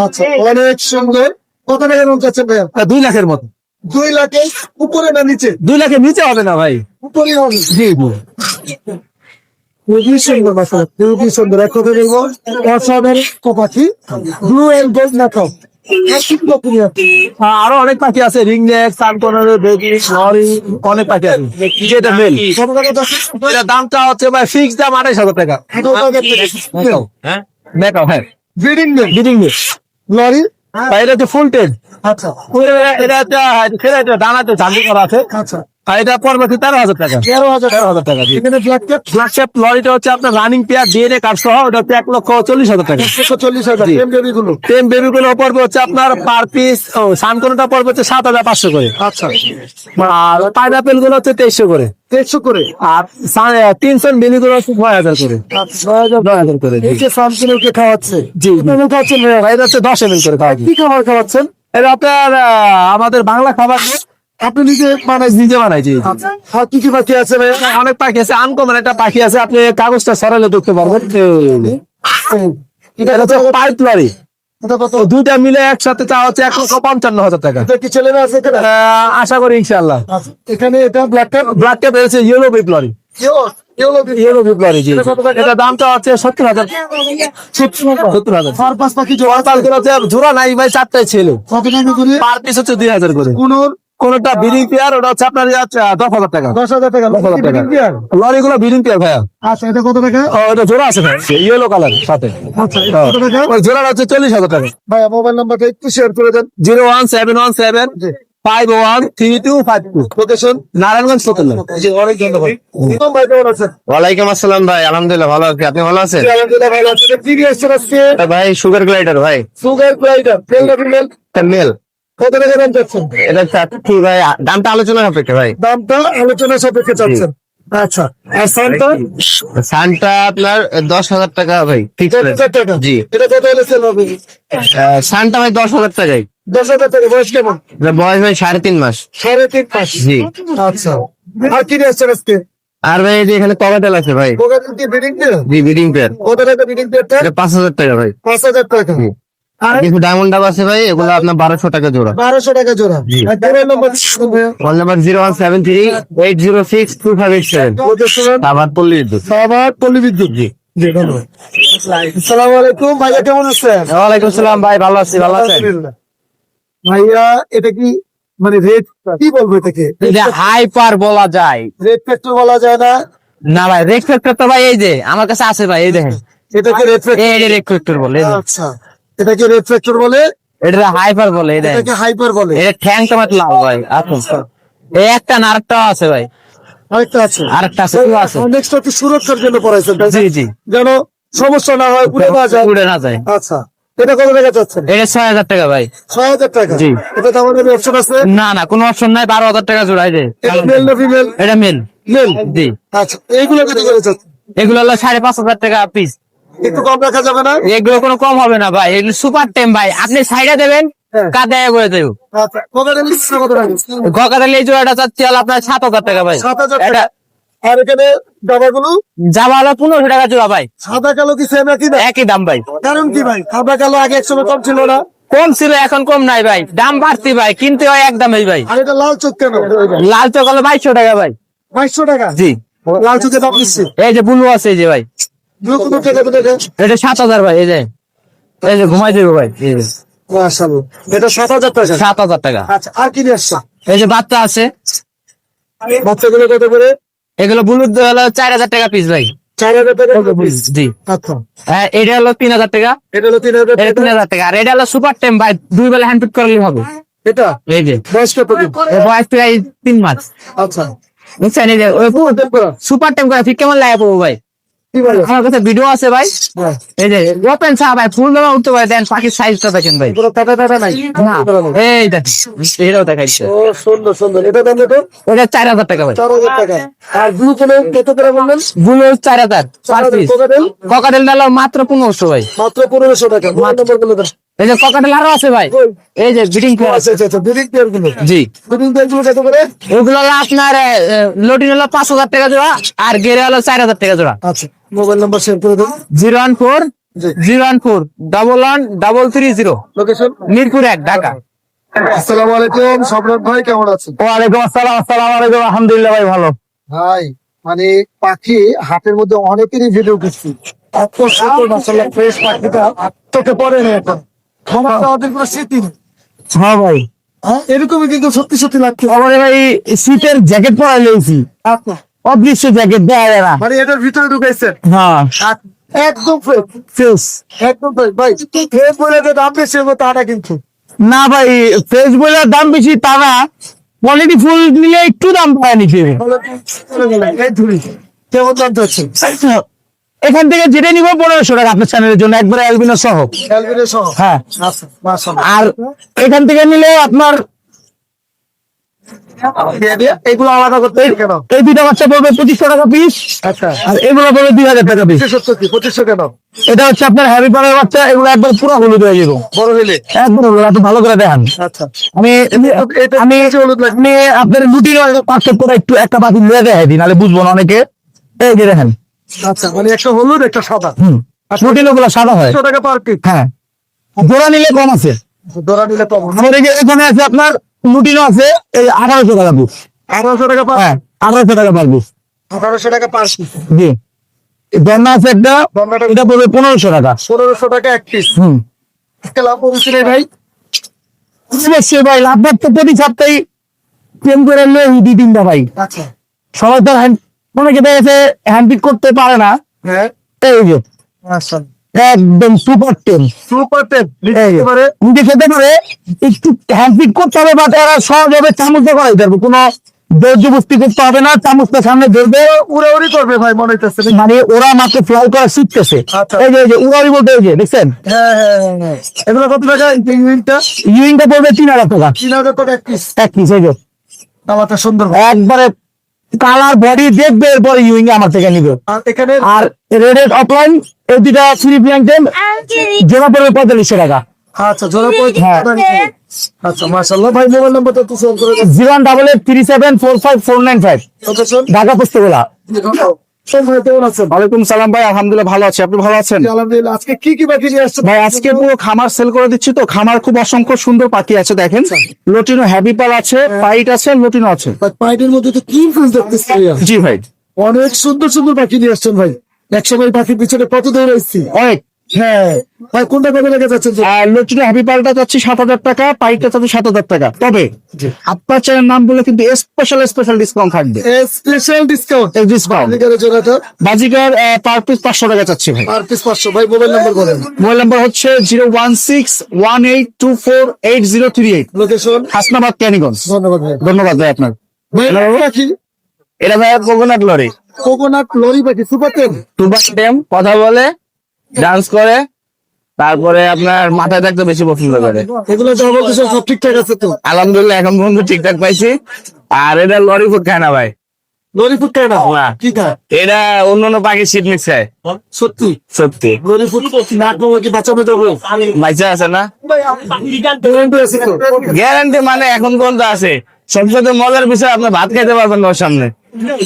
Speaker 2: আচ্ছা, অনেক সুন্দর। কত টাকা লোন চাচ্ছেন ভাইয়া?
Speaker 4: 2 লাখের মতো।
Speaker 2: 2 লাখের উপরে না নিচে?
Speaker 4: 2 লাখের নিচে হবে না ভাই।
Speaker 2: উপরে হবে।
Speaker 4: জি জি।
Speaker 2: খুবই সুন্দর মাশাআল্লাহ, খুবই সুন্দর। এক কথা বলবো অসাধারণ পাখি, ব্লু এন্ড গোল্ড ম্যাকআপ।
Speaker 4: আরো অনেক পাখি আছে, রিংনেক, সানকোনার, বেবি, লরি, অনেক পাখি আছে। যেটা মেল।
Speaker 2: কত টাকা যাচ্ছে?
Speaker 4: এটা দামটা হচ্ছে ভাই ফিক্স দাম 28,000 টাকা।
Speaker 6: হ্যাঁ?
Speaker 4: মেকআপ হ্যাঁ।
Speaker 2: ব্রিডিং নেই?
Speaker 4: বিডিং
Speaker 2: লরি?
Speaker 4: ভাই এটা হচ্ছে ফুল টেন।
Speaker 2: আচ্ছা
Speaker 4: এটা দানাতে ঝান্ডি করা আছে।
Speaker 2: আচ্ছা,
Speaker 4: আর এটা পড়বে 13,000 টাকা।
Speaker 2: 13,000
Speaker 4: টাকা। জি।
Speaker 2: এখানে ব্ল্যাক ক্যাপ
Speaker 4: ব্ল্যাক শেপ লরিটা হচ্ছে আপনার রানিং পেয়ার ডিএনএ কার্ড সহ, ওটা হচ্ছে 1,40,000 টাকা।
Speaker 2: 140,000।
Speaker 4: জি।
Speaker 2: টেম বেবি গুলো?
Speaker 4: টেম বেবি গুলো পড়বে হচ্ছে আপনার পার পিস, সানকোনটা পড়বে হচ্ছে 7,500 করে।
Speaker 2: আচ্ছা,
Speaker 4: আর পাইনাপেল গুলো হচ্ছে 2300 করে।
Speaker 2: 150 করে।
Speaker 4: আর 300 মিলি গুলো হচ্ছে 9,000 করে। 9,000 করে। জি।
Speaker 2: এই যে সামসুনকে খাওয়াচ্ছে,
Speaker 4: জি।
Speaker 2: কেমন খাওয়াচ্ছেন ভাইয়া?
Speaker 4: ভাই এটা হচ্ছে 10 ml করে খাওয়া।
Speaker 2: কি খাবার খাওয়াচ্ছেন?
Speaker 4: এটা আপনার আমাদের বাংলা খাবার
Speaker 2: আপনি নিজে বানাই?
Speaker 4: নিজে বানাই। জি।
Speaker 2: আচ্ছা, আর কি কি পাখি আছে ভাইয়া?
Speaker 4: অনেক পাখি আছে, আনকমন একটা পাখি আছে, আপনি কাগজটা সরালে দেখতে পারবেন। এটা হচ্ছে পাইপ লরি।
Speaker 2: এটা কত?
Speaker 4: দুইটা মিলে একসাথে চা হচ্ছে 1,55,000 টাকা।
Speaker 2: এটা কি ছেলেরা আছে এখানে?
Speaker 4: আশা করি ইনশাল্লাহ।
Speaker 2: আচ্ছা, এখানে এটা ব্ল্যাক ক্যাপ,
Speaker 4: ব্ল্যাক ক্যাপ হচ্ছে ইয়েলো বিপ লরি। ইয়েলো বিপ লরি। জি। এটা দামটা হচ্ছে 70,000। 70,000।
Speaker 2: পাঁচ পাখি জোড়া
Speaker 4: জোড়া নাই ভাই, 4টাই ছিল।
Speaker 2: কত টাকা করে?
Speaker 4: পার পিস হচ্ছে 2,000 করে।
Speaker 2: কোনোর
Speaker 4: কোনটা বিডিং পেয়ার, ওটা হচ্ছে আপনার 10,000 টাকা।
Speaker 2: 10,000 টাকা।
Speaker 4: 10,000 টাকা। লরি গুলো বিডিং পেয়ার ভাইয়া।
Speaker 2: আচ্ছা, এটা কত টাকা?
Speaker 4: ওটা জোড়া আছে ভাই, ইয়েলো কালার সাথে।
Speaker 2: আচ্ছা, এটা কত টাকা?
Speaker 4: ওই জোড়াটা হচ্ছে 40,000 টাকা।
Speaker 2: ভাইয়া মোবাইল নাম্বারটা একটু শেয়ার করে দেন।
Speaker 4: 01717513252।
Speaker 2: লোকেশন?
Speaker 4: নারায়ণগঞ্জ ফতুল্লা।
Speaker 2: জি, অনেক ধন্যবাদ। ইমাম ভাই কেমন আছেন?
Speaker 5: ওয়ালাইকুম আসসালাম ভাই, আলহামদুলিল্লাহ ভালো আছি। আপনি ভালো আছেন?
Speaker 2: আলহামদুলিল্লাহ ভালো আছি। কি নিয়ে এসেছেন আজকে?
Speaker 5: ভাই সুগার গ্লাইডার ভাই।
Speaker 2: সুগার গ্লাইডার, মেল না ফিমেল?
Speaker 5: মেল।
Speaker 2: কত টাকা দাম চাচ্ছেন?
Speaker 5: এটা চাচ্ছি ভাই, দামটা আলোচনা সাপেক্ষে ভাই।
Speaker 2: দামটা আলোচনা সাপেক্ষে চাচ্ছেন। আচ্ছা, আর সান্টা?
Speaker 5: সানটা আপনার 10,000 টাকা ভাই ফিক্স।
Speaker 2: 10,000 টাকা।
Speaker 5: জি।
Speaker 2: এটা কত হলে সেল হবে?
Speaker 5: সানটা ভাই 10,000 টাকাই।
Speaker 2: 10,000 টাকা। বয়স কেমন?
Speaker 5: বয়স ভাই 3.5 মাস।
Speaker 2: 3.5 মাস।
Speaker 5: জি।
Speaker 2: আচ্ছা, আর কি নিয়ে এসেছেন আজকে?
Speaker 5: আর ভাই এই যে এখানে ককাটেল আছে ভাই,
Speaker 2: কোকাটেল কি ব্রিডিং পেয়ার?
Speaker 5: জি ব্রিডিং পেয়ার,
Speaker 2: কত টাকা ব্রিডিং পেয়ারটা?
Speaker 5: এটা 5,000 টাকা ভাই।
Speaker 2: 5,000 টাকা।
Speaker 5: আর কিছু ডায়মন্ড ডাব আছে ভাই, এগুলো আপনার 1200 টাকা জোড়া।
Speaker 2: 1200 টাকা জোড়া।
Speaker 5: জি।
Speaker 2: আর মোবাইল নম্বর ভাইয়া?
Speaker 5: Phone number 0173-806-2587,
Speaker 2: location?
Speaker 5: আবার পল্লী বিদ্যুৎ।
Speaker 2: সাভার পল্লী বিদ্যুৎ।
Speaker 5: জি।
Speaker 2: জি, ধন্যবাদ। আসসালামু আলাইকুম ভাইয়া, কেমন আছেন?
Speaker 5: ওয়ালাইকুম সালাম ভাই, ভালো আছি, ভালো আছেন?
Speaker 2: আলহামদুলিল্লাহ। ভাইয়া এটা কি মানে রেড কি বলবো এটাকে?
Speaker 1: এটা হাইপার বলা যায়
Speaker 2: রেড ফ্যাক্টর বলা যায় না?
Speaker 1: না ভাই, রেড ফ্যাক্টর তো ভাই এই যে আমার কাছে আছে ভাই, এই দেখেন
Speaker 2: এটাকে রেড ফ্যাক্টর?
Speaker 1: এই রেড ফ্যাক্টর বলে, এই যে।
Speaker 2: আচ্ছা, এটাকে রেড ফ্যাক্টর বলে,
Speaker 1: এটা হাইপার বলে, এই দেখেন।
Speaker 2: এটাকে হাইপার বলে।
Speaker 1: এটা ঠ্যাং তো আমার লাল ভাই, আচ্ছা এই একটা না আরেকটাও আছে ভাই,
Speaker 2: আরেকটা আছে?
Speaker 1: আরেকটা আছে, কি আছে?
Speaker 2: নেক্সট একটু সুরক্ষার জন্য পড়াইছেন তাই না?
Speaker 1: জি জি,
Speaker 2: যেন সমস্যা না হয়, উড়ে না যায়।
Speaker 1: উড়ে না যায়।
Speaker 2: আচ্ছা, এটা কত টাকা চাচ্ছেন?
Speaker 1: এটা 6,000 টাকা ভাই।
Speaker 2: 6,000 টাকা?
Speaker 1: জি।
Speaker 2: এটা তো আমাদের অপশন আছে?
Speaker 1: না না, কোনো অপশন নাই, 12,000 টাকা জোড়া, এই যে।
Speaker 2: এটা মেল না ফিমেল?
Speaker 1: এটা মেল।
Speaker 2: মেল।
Speaker 1: জি,
Speaker 2: আচ্ছা, এইগুলো কত করে চাচ্ছেন?
Speaker 1: এগুলো হলো 5,500 টাকা পিস।
Speaker 2: একটু কম রাখা যাবে না?
Speaker 1: এগুলো কোনো কম হবে না ভাই, এগুলো সুপার টেম ভাই, আপনি সাইডে দেবেন,
Speaker 2: হ্যাঁ।
Speaker 1: কাদায় করে দেব।
Speaker 2: আচ্ছা, কোকাটেল কত টাকা?
Speaker 1: গকাতালি এই জোড়াটা চাচ্ছি হলো আপনার 7,000 টাকা ভাই।
Speaker 2: 7,000
Speaker 1: এটা
Speaker 2: টাকা। আর এখানে দাবাগুলো
Speaker 1: যাওয়া হলো 1500 টাকা জোড়া ভাই,
Speaker 2: সাদা কালো কি সেম একই না?
Speaker 1: একই দাম ভাই।
Speaker 2: কারণ কি ভাই, সাদা কালো আগে একসময় কম ছিল না?
Speaker 1: কম ছিল, এখন কম নাই ভাই, দাম বাড়তি ভাই, কিনতে হয় একদমই ভাই।
Speaker 2: আর এটা লাল চোখ কেন?
Speaker 1: লাল চোখ হলো 2200 টাকা ভাই।
Speaker 2: 2200 টাকা?
Speaker 1: জি,
Speaker 2: লাল চোখে দাম দিচ্ছি।
Speaker 1: এই যে ব্লু আছে, এই যে ভাই,
Speaker 2: ব্লু কোনো টাকা কত টাকা?
Speaker 1: এটা 7,000 ভাই, এই যে ঘুমাই দেবো ভাই, এই যে
Speaker 2: মাশাআল্লাহ, এটা 7,000 টাকা।
Speaker 1: 7,000 টাকা।
Speaker 2: আচ্ছা, আর কি নিয়ে আসছো?
Speaker 1: এই যে বাচ্চা আছে,
Speaker 2: বাচ্চাগুলো কত করে?
Speaker 1: এগুলো ব্লু হলো 4,000 টাকা পিস ভাই।
Speaker 2: 4,000 টাকা piece?
Speaker 1: জি,
Speaker 2: আচ্ছা,
Speaker 1: হ্যাঁ, এটা হলো 3,000 টাকা,
Speaker 2: এটা হলো 3,000
Speaker 1: এটা
Speaker 2: টাকা।
Speaker 1: 3,000 টাকা, আর এটা হলো সুপার টেম ভাই, 2 বেলা হ্যান্ড পিক করলেই হবে।
Speaker 2: এটা
Speaker 1: এই যে
Speaker 2: বয়স কত দিন?
Speaker 1: এর বয়স প্রায় 3 মাস।
Speaker 2: আচ্ছা,
Speaker 1: বুঝছেন, এই যে সুপার টেম করে ঠিক কেমন লাগে পাবো ভাই?
Speaker 2: কি বলে?
Speaker 1: আমার কাছে ভিডিও আছে ভাই,
Speaker 2: হ্যাঁ,
Speaker 1: এই যে ওপেন চা ভাই, ফুল দেওয়া উঠতে পারে, দেন পাখির সাইজটা দেখেন ভাই।
Speaker 2: কোনো টাকা টাকা নাই?
Speaker 1: না, এই দেখ, এটাও দেখাইছে,
Speaker 2: ও সুন্দর সুন্দর, এটা দাম কত?
Speaker 1: ওটা 4,000 টাকা ভাই।
Speaker 2: 4,000 টাকা। আর ব্লু কোনে কত করে বললেন?
Speaker 1: গুলো 4,000 পার পিস।
Speaker 2: কোকাটেল
Speaker 1: ককাটেল ডাল মাত্র 1500 ভাই।
Speaker 2: মাত্র 1500 টাকা। মোবাইল নম্বর গুলো দেন।
Speaker 1: এই যে ককাটেল আরো আছে ভাই, এই যে বিডিং
Speaker 2: আচ্ছা আচ্ছা আচ্ছা, ব্রিডিং পেয়ার গুলো।
Speaker 1: জি,
Speaker 2: ব্রিডিং পেয়ার গুলো কত করে?
Speaker 1: ওগুলো হলো আপনার লটিন হলো 5,000 টাকা জোড়া, আর গেরে হলো 4,000 টাকা জোড়া।
Speaker 2: আচ্ছা, মোবাইল নাম্বার শেয়ার করে দেন।
Speaker 1: 014-014-330,
Speaker 2: লোকেশন?
Speaker 1: মিরপুর 1, ঢাকা।
Speaker 2: আসসালামু আলাইকুম, সম্রাট ভাই, কেমন আছেন?
Speaker 3: ওয়ালাইকুম আসসালাম, আসসালামু আলাইকুম, আলহামদুলিল্লাহ ভাই, ভালো।
Speaker 2: ভাই মানে পাখি হাটের মধ্যে অনেকেরই ভিডিও করছি, এত সুন্দর মাশাআল্লাহ ফ্রেশ পাখিটা চোখে পড়ে না এখন। ক্ষমতা ওদের কোনো স্মৃতি নেই।
Speaker 3: হ্যাঁ ভাই,
Speaker 2: হ্যাঁ, এরকমই কিন্তু সত্যি সত্যি লাগছে।
Speaker 3: আমার ভাই শীতের জ্যাকেট পরে লেগেছি,
Speaker 2: আচ্ছা,
Speaker 3: অদৃশ্য জ্যাকেট দেয় না।
Speaker 2: মানে এটার ভিতরে ঢুকাইছেন?
Speaker 3: হ্যাঁ,
Speaker 2: একদম ফ্রেশ,
Speaker 3: ফ্রেশ।
Speaker 2: একদম ফ্রেশ ভাই। ফ্রেশ বলে যে দাম বেশি হবে তা না কিন্তু।
Speaker 3: না ভাই, ফ্রেশ বলে দাম বেশি তা না, কোয়ালিটি ফুল নিলে একটু দাম পায় নিচে।
Speaker 2: এই ধুলি কেমন দাম চাচ্ছেন?
Speaker 3: এখান থেকে যেটা নিবো 1500 টাকা আপনার চ্যানেলের জন্য, একবারে অ্যালবিনো সহ।
Speaker 2: ক্যালভিনে সহ?
Speaker 3: হ্যাঁ,
Speaker 2: আচ্ছা, মাশাআল্লাহ।
Speaker 3: আর এখান থেকে নিলে আপনার
Speaker 2: এগুলো আলাদা করতে হবে কেন?
Speaker 3: এই দুইটা বাচ্চা পড়বে 2500 টাকা পিস,
Speaker 2: আচ্ছা,
Speaker 3: আর এগুলো পড়বে 2,000 টাকা পিস।
Speaker 2: 2500 কেন?
Speaker 3: এটা হচ্ছে আপনার হ্যারি পারের বাচ্চা, এগুলো একবার পুরো হলুদ হয়ে যাবো,
Speaker 2: বড় হইলে?
Speaker 3: একবার হলুদ। আপনি ভালো করে দেখান।
Speaker 2: আচ্ছা,
Speaker 3: আমি আমি
Speaker 2: হলুদ লাগবে।
Speaker 3: আপনি আপনার রুটিন পার্থক্য করে একটু একটা বাকি নিয়ে দেখাই দিন, নাহলে বুঝবো না অনেকে। এই যে দেখেন,
Speaker 2: আচ্ছা, মানে একটা হলুদ একটা সাদা।
Speaker 3: রুটিন ওগুলো সাদা হয়।
Speaker 2: 100 টাকা পার পিস।
Speaker 3: হ্যাঁ, জোড়া নিলে কম আছে।
Speaker 2: দোরা নিলে তো
Speaker 3: আমাদের এখানে আছে আপনার রুটিনও আছে, এই 1800 টাকা পিস।
Speaker 2: 1800 টাকা পার।
Speaker 3: হ্যাঁ, 1800 টাকা পার পিস।
Speaker 2: 1800 টাকা পার পিস।
Speaker 3: জি, দন্না আছে একটা,
Speaker 2: দন্নাটা
Speaker 3: এটা পড়বে 1500 টাকা।
Speaker 2: 1500 টাকা এক পিস। একটা লাভ বলছি রে ভাই।
Speaker 3: অবশ্যই ভাই, লাভ তো প্রতি সপ্তাহে প্রেম করে নিলে 2-3টা ভাই।
Speaker 2: আচ্ছা,
Speaker 3: সবাই তো অনেকে দেখেছে হ্যান্ডপিক করতে পারে না।
Speaker 2: হ্যাঁ,
Speaker 3: এই যে
Speaker 2: আচ্ছা,
Speaker 3: একদম সুপার টেম,
Speaker 2: সুপার টেপ
Speaker 3: এই যে,
Speaker 2: নিতে পারে।
Speaker 3: নিজে খেতে পারে, একটু হ্যান্ডপিক করতে হবে, বাট এরা সহজভাবে চামচে করাই পারবে, কোনো জবরদস্তি করতে হবে না, চামচটা সামনে ধরবে,
Speaker 2: উড়াউড়ি করবে ভাই মনে হইতেছে।
Speaker 3: মানে ওরা মাত্র ফ্লাই করা শিখতেছে।
Speaker 2: আচ্ছা।
Speaker 3: এই যে উড়াউড়ি বলতে, এই যে দেখছেন,
Speaker 2: হ্যাঁ হ্যাঁ হ্যাঁ, এগুলো কত টাকা? ইউনিটটা
Speaker 3: ইউইংটা পড়বে 3,000 টাকা
Speaker 2: 3000 টাকা এক পিস।
Speaker 3: এক পিস। এই যে
Speaker 2: আমারটা সুন্দর ভাই।
Speaker 3: একবারে কালার বডি দেখবে, এরপরে ইউইং আমার থেকে নিবে।
Speaker 2: আর এখানে
Speaker 3: আর রেডেড অফলাইন এই দুইটা ফ্রি প্ল্যাঙ্কেন জোড়া পড়বে 4500 টাকা।
Speaker 2: আচ্ছা জোড়া
Speaker 3: হ্যাঁ।
Speaker 2: আচ্ছা মাশাআল্লাহ ভাই মোবাইল নাম্বারটা একটু সেভ করে দেন।
Speaker 3: 08837454495
Speaker 2: লোকেশন
Speaker 3: ঢাকা পুস্তকলা।
Speaker 2: ভাই কেমন আছেন?
Speaker 3: ওয়ালাইকুম সালাম ভাই, আলহামদুলিল্লাহ ভালো আছি, আপনি ভালো আছেন?
Speaker 2: আলহামদুলিল্লাহ। আজকে কি কি পাখি নিয়ে আসছেন
Speaker 3: ভাই আজকে পুরো খামার সেল করে দিচ্ছি, তো খামার খুব অসংখ্য সুন্দর পাখি আছে দেখেন। লটিনো হ্যাপি পাল আছে, পাইট আছে, লটিনো আছে।
Speaker 2: পাইটের মধ্যে তো কি ফুল দেখতেছি ভাইয়া?
Speaker 3: জি ভাই,
Speaker 2: অনেক সুন্দর সুন্দর পাখি নিয়ে আসছেন ভাই। একসময় পাখির পিছনে কত দৌড় আসছি।
Speaker 3: অনেক।
Speaker 2: হ্যাঁ ভাই কোনটা কত লেগে যাচ্ছে?
Speaker 3: আর লটিনো হ্যাপি পালটা যাচ্ছে 7,000 টাকা, পাইটটা যাচ্ছে 7,000 টাকা। তবে আপনার চ্যানেল নাম বলে কিন্তু স্পেশাল ডিসকাউন্ট থাকবে।
Speaker 2: স্পেশাল ডিসকাউন্ট
Speaker 3: ডিসকাউন্ট
Speaker 2: জোড়াটা
Speaker 3: বাজিকার পার পিস 500 টাকা চাচ্ছি ভাই।
Speaker 2: আর পিস 500। ভাই মোবাইল নাম্বার বলেন।
Speaker 3: মোবাইল নাম্বার হচ্ছে 01618248038।
Speaker 2: লোকেশন
Speaker 3: হাসনাবাদ ক্যানিগঞ্জ।
Speaker 2: ধন্যবাদ ভাই।
Speaker 3: ধন্যবাদ ভাই আপনার।
Speaker 2: ভাই পাখি
Speaker 3: এটা ভাই কোকোনাট লরি।
Speaker 2: কোকোনাট লরি পাখি সুপার টেন।
Speaker 1: টুবাক টেম কথা বলে, ডান্স করে, তারপরে আপনার মাথায় থাকতে বেশি পছন্দ করে।
Speaker 2: এগুলো যা বলতেছে সব ঠিকঠাক আছে তো?
Speaker 1: আলহামদুলিল্লাহ এখন পর্যন্ত ঠিকঠাক পাইছি। আর এটা লরি ফুড খায় না ভাই,
Speaker 2: লরি ফুড খায় না?
Speaker 1: না।
Speaker 2: কি খায়?
Speaker 1: এটা অন্যান্য পাখির শীত মিক্স খায়।
Speaker 2: সত্যি
Speaker 1: সত্যি
Speaker 2: লরি ফুড না খাওয়া কি বাঁচানো যাবে?
Speaker 1: বাইচা আছে না,
Speaker 2: গ্যারান্টি আছে তো?
Speaker 1: গ্যারান্টি মানে এখন পর্যন্ত আছে। সবচেয়ে মজার বিষয়, আপনি ভাত খাইতে পারবেন না ওর সামনে,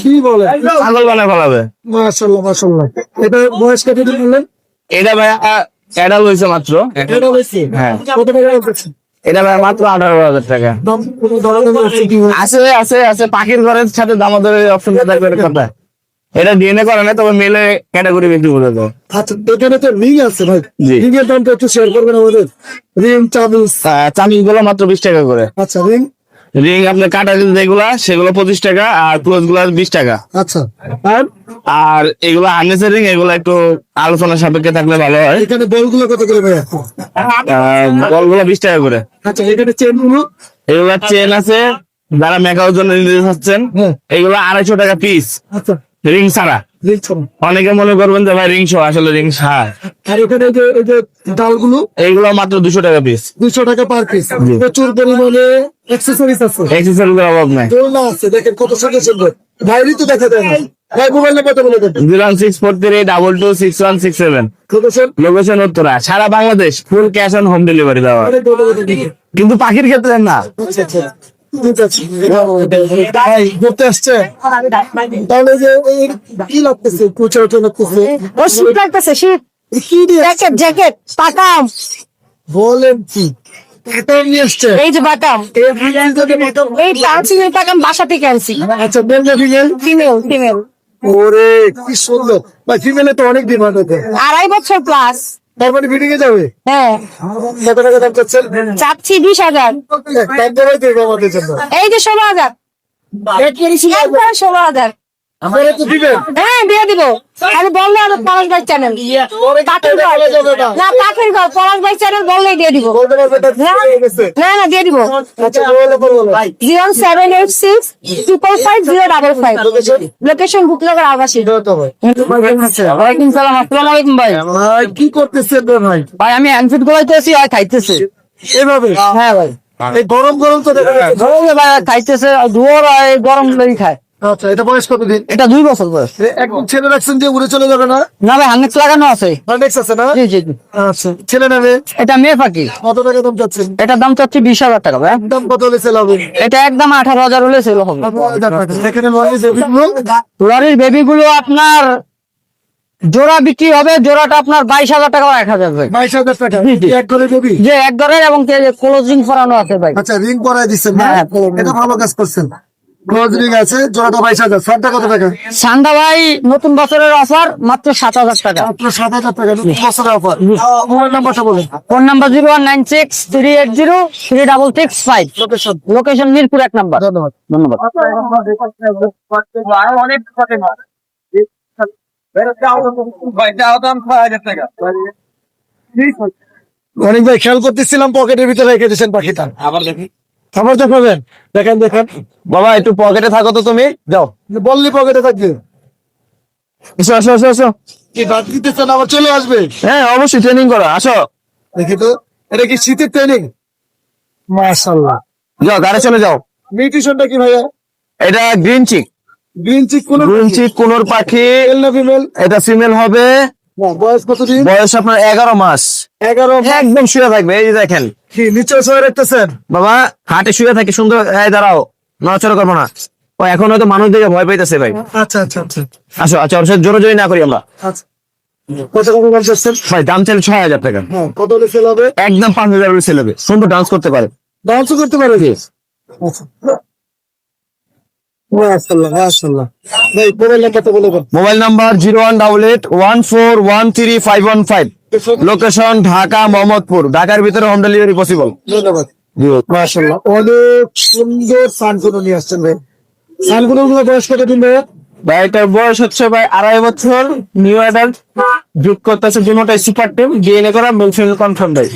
Speaker 2: কি বলে?
Speaker 1: পাগল বানায় ফেলাবে।
Speaker 2: মাশাআল্লাহ মাশাআল্লাহ। এটা বয়স কত দিন বললেন?
Speaker 1: এটা ভাই অ্যাডাল হয়েছে মাত্র।
Speaker 2: এটা হয়েছে?
Speaker 1: হ্যাঁ।
Speaker 2: কত টাকা লাগছে?
Speaker 1: এটা ভাই মাত্র 18,000 টাকা।
Speaker 2: দাম কোনো ধরনের আছে কি?
Speaker 1: আছে আছে আছে, পাখির ঘরের সাথে দামাদারের অপশন থাকবে এর কথা। এটা ডিএনএ করে না, তবে মেলে ক্যাটাগরি বিক্রি করে দেবো।
Speaker 2: আচ্ছা এখানে তো রিং আছে ভাই।
Speaker 1: জি।
Speaker 2: রিং এর দামটা একটু শেয়ার করবেন আমাদের। রিং চাবিস।
Speaker 1: চামিচ গুলো মাত্র 20 টাকা করে।
Speaker 2: আচ্ছা রিং।
Speaker 1: রিং আপনার কাটা যেগুলা সেগুলো 25 টাকা, আর ক্লোজ গুলা 20 টাকা।
Speaker 2: আচ্ছা আর
Speaker 1: আর এগুলো হার্নেসের রিং, এগুলো একটু আলোচনা সাপেক্ষে থাকলে ভালো হয়।
Speaker 2: এখানে বলগুলো কত করে ভাইয়া?
Speaker 1: বলগুলো 20 টাকা করে।
Speaker 2: আচ্ছা এখানে চেন গুলো?
Speaker 1: এগুলা চেন আছে, যারা মেকাওর জন্য নিতে চাচ্ছেন,
Speaker 2: হ্যাঁ।
Speaker 1: এগুলো 250 টাকা পিস,
Speaker 2: আচ্ছা
Speaker 1: রিং ছাড়া।
Speaker 2: রিং ছোট।
Speaker 1: অনেকে মনে করবেন যে ভাই রিং সহ, আসলে রিং ছাড়া।
Speaker 2: আর এখানে এই যে ডালগুলো
Speaker 1: এইগুলো মাত্র 200 টাকা পিস।
Speaker 2: 200 টাকা পার পিস। প্রচুর পরিমাণে অ্যাক্সেসরিজ আছে।
Speaker 1: এক্সেসরিজের অভাব নাই।
Speaker 2: দোলনা আছে দেখেন কত সুন্দর সুন্দর। ভাইরি তো দেখা যায় না। ভাই মোবাইল নাম্বারটা বলে দেন।
Speaker 1: 016432267।
Speaker 2: লোকেশন?
Speaker 1: লোকেশন উত্তরা, সারা Bangladesh full cash on home delivery দেওয়া হয়।
Speaker 2: অনেক ধন্যবাদ আপনাকে।
Speaker 1: কিন্তু পাখির ক্ষেত্রে না।
Speaker 2: আচ্ছা আচ্ছা ঠিক আছে। ভাই ঘুরতে আসছে তাহলে যে এই কি লাগতেছে? কুচা উঠে লাগতেছে।
Speaker 7: ও শীত লাগতেছে, শীত।
Speaker 2: কি দিয়ে
Speaker 7: জ্যাকেট জ্যাকেট পাকাম,
Speaker 2: বলেন কি? এটা নিয়ে আসছে?
Speaker 7: এই যে বাটাম, এই পাঁচি পাকাম বাসা থেকে আনছি।
Speaker 2: আচ্ছা মেল না ফিমেল?
Speaker 7: ফিমেল ফিমেল,
Speaker 2: ওরে কি সুন্দর ভাই। ফিমেলে তো অনেক ডিমান্ড আছে।
Speaker 7: 2.5 বছর প্লাস।
Speaker 2: তার মানে বিডিং এ যাবে?
Speaker 7: হ্যাঁ,
Speaker 2: কত টাকা দাম চাচ্ছেন?
Speaker 7: চাচ্ছি 20,000।
Speaker 2: দাম দেওয়াই দেবে আমাদের জন্য।
Speaker 7: এই যে 16,000, একবারে 16,000।
Speaker 2: আপনারা তো দিবেন?
Speaker 7: হ্যাঁ দিয়ে দিব। আমি বললে আমি পলাশ ভাই চ্যানেল, পাখির ঘর না, পাখির ঘর পলাশ ভাই চ্যানেল বললেই দিয়ে দিব।
Speaker 2: বলতে পারবেন না কি হয়ে গেছে?
Speaker 7: না না দিয়ে দিব।
Speaker 2: আচ্ছা মোবাইল বলো।
Speaker 7: 07862550555। লোকেশন বুকনগর আবাসী।
Speaker 1: ওয়ালাইকুম সালাম, আসসালামু আলাইকুম ভাই।
Speaker 2: ভাই কি করতেছেন রে ভাই?
Speaker 1: ভাই আমি অ্যানফিট গুলাইতেছি আর খাইতেছি।
Speaker 2: এভাবে?
Speaker 1: হ্যাঁ ভাই,
Speaker 2: এই গরম গরম তো দেখা যাচ্ছে।
Speaker 1: গরমে ভাই খাইতেছে, দুয়ার গরম লেগে খায়।
Speaker 2: আচ্ছা এটা বয়স কতদিন?
Speaker 1: এটা 2 বছর বয়স।
Speaker 2: একদম ছেলে রাখছেন যে উড়ে চলে যাবে না?
Speaker 1: না ভাই, হান্নেক্স লাগানো আছে।
Speaker 2: নেক্সট আছে না?
Speaker 1: জি জি জি।
Speaker 2: আচ্ছা ছেলে নেবে?
Speaker 1: এটা মেয়ে পাখি।
Speaker 2: কত টাকা দাম চাচ্ছেন?
Speaker 1: এটার দাম চাচ্ছি 20,000 টাকা ভাই।
Speaker 2: দাম কত হলে সেল হবে?
Speaker 1: এটা একদম 18,000 হলে সেল হবে।
Speaker 2: এখানে লরি যেগুলো
Speaker 1: লরির বেবি গুলো আপনার জোড়া বিক্রি হবে, জোড়াটা আপনার 22,000 টাকা রাখা যাবে।
Speaker 2: 22,000 টাকা এক করে দেবি?
Speaker 1: যে এক ঘরের এবং ক্লোজিং করানো আছে ভাই।
Speaker 2: আচ্ছা রিং করাই দিচ্ছেন না?
Speaker 1: হ্যাঁ।
Speaker 2: এটা ভালো কাজ করছেন। ক্লোজ রিং আছে, জোড়াটা 22,000। ফ্যানটা কত টাকা?
Speaker 1: সান্ডা ভাই নতুন বছরের অফার মাত্র 7,000 টাকা।
Speaker 2: মাত্র 7,000 টাকা নতুন বছরের অফার। মোবাইল নাম্বারটা বলেন।
Speaker 1: Phone number 01963803665।
Speaker 2: Location?
Speaker 1: Location Mirpur 1 number.
Speaker 2: ধন্যবাদ।
Speaker 1: ধন্যবাদ।
Speaker 2: অনেক ভাই খেয়াল করতেছিলাম পকেটের ভিতরে রেখে দিয়েছেন পাখিটা।
Speaker 1: আবার দেখি
Speaker 2: খাবার দেখাবেন? দেখেন দেখেন।
Speaker 1: বাবা, একটু পকেটে থাকো তো, তুমি যাও।
Speaker 2: বললি পকেটে থাকবে।
Speaker 1: এসো এসো এসো এসো।
Speaker 2: কি বাদ দিতেছেন? আবার চলে আসবে?
Speaker 1: হ্যাঁ অবশ্যই, ট্রেনিং করো, আসো।
Speaker 2: দেখি তো এটা কি শীতের ট্রেনিং? মাশাআল্লাহ।
Speaker 1: যাও, গাড়ি চলে যাও।
Speaker 2: মিউটেশনটা কি ভাইয়া?
Speaker 1: এটা গ্রিন চিক।
Speaker 2: গ্রিন চিক কোন
Speaker 1: গ্রিন চিক কোনোর পাখি।
Speaker 2: মেল না ফিমেল?
Speaker 1: এটা ফিমেল হবে।
Speaker 2: বয়স কতদিন?
Speaker 1: বয়স আপনার 11 মাস।
Speaker 2: 11 মাস।
Speaker 1: একদম শুয়ে থাকবে, এই যে দেখেন
Speaker 2: কি নিচে শুয়ে রাখতেছেন?
Speaker 1: বাবা, হাটে শুয়ে থাকে সুন্দর। এই দাঁড়াও, নড়াচড়া করবো না। ও এখন হয়তো মানুষ দেখে ভয় পাইতেছে ভাই।
Speaker 2: আচ্ছা আচ্ছা আচ্ছা
Speaker 1: আসো আচ্ছা, ওর সাথে জোরাজোরি না করি আমরা।
Speaker 2: আচ্ছা। কত টাকা দাম চাচ্ছেন?
Speaker 1: ভাই দাম চাইলে 6,000 টাকা।
Speaker 2: হ্যাঁ, কত হলে সেল হবে?
Speaker 1: একদম 5,000 করে ছেলে হবে, সুন্দর ডান্স করতে পারে।
Speaker 2: ডান্সও করতে পারে? আচ্ছা। মাশাআল্লাহ মাশাআল্লাহ। ভাই মোবাইল নাম্বারটা বলে দেন।
Speaker 1: Mobile number 018814135115। Location Dhaka Mohammadpur. ঢাকার ভিতরে হোম ডেলিভারি পসিবল।
Speaker 2: ধন্যবাদ। মাশাআল্লাহ, অনেক সুন্দর সানগুলো নিয়ে আসছেন ভাই। সানগুলোর বয়স কত দিন ভাই?
Speaker 3: ভাই এটার বয়স হচ্ছে ভাই 2.5 বছর, নিউ অ্যাডাল্ট, যোগ করতেছে দুটোটাই সুপার টিম, ডিএনএ করা, মেল ফিমেল কনফার্ম ভাই।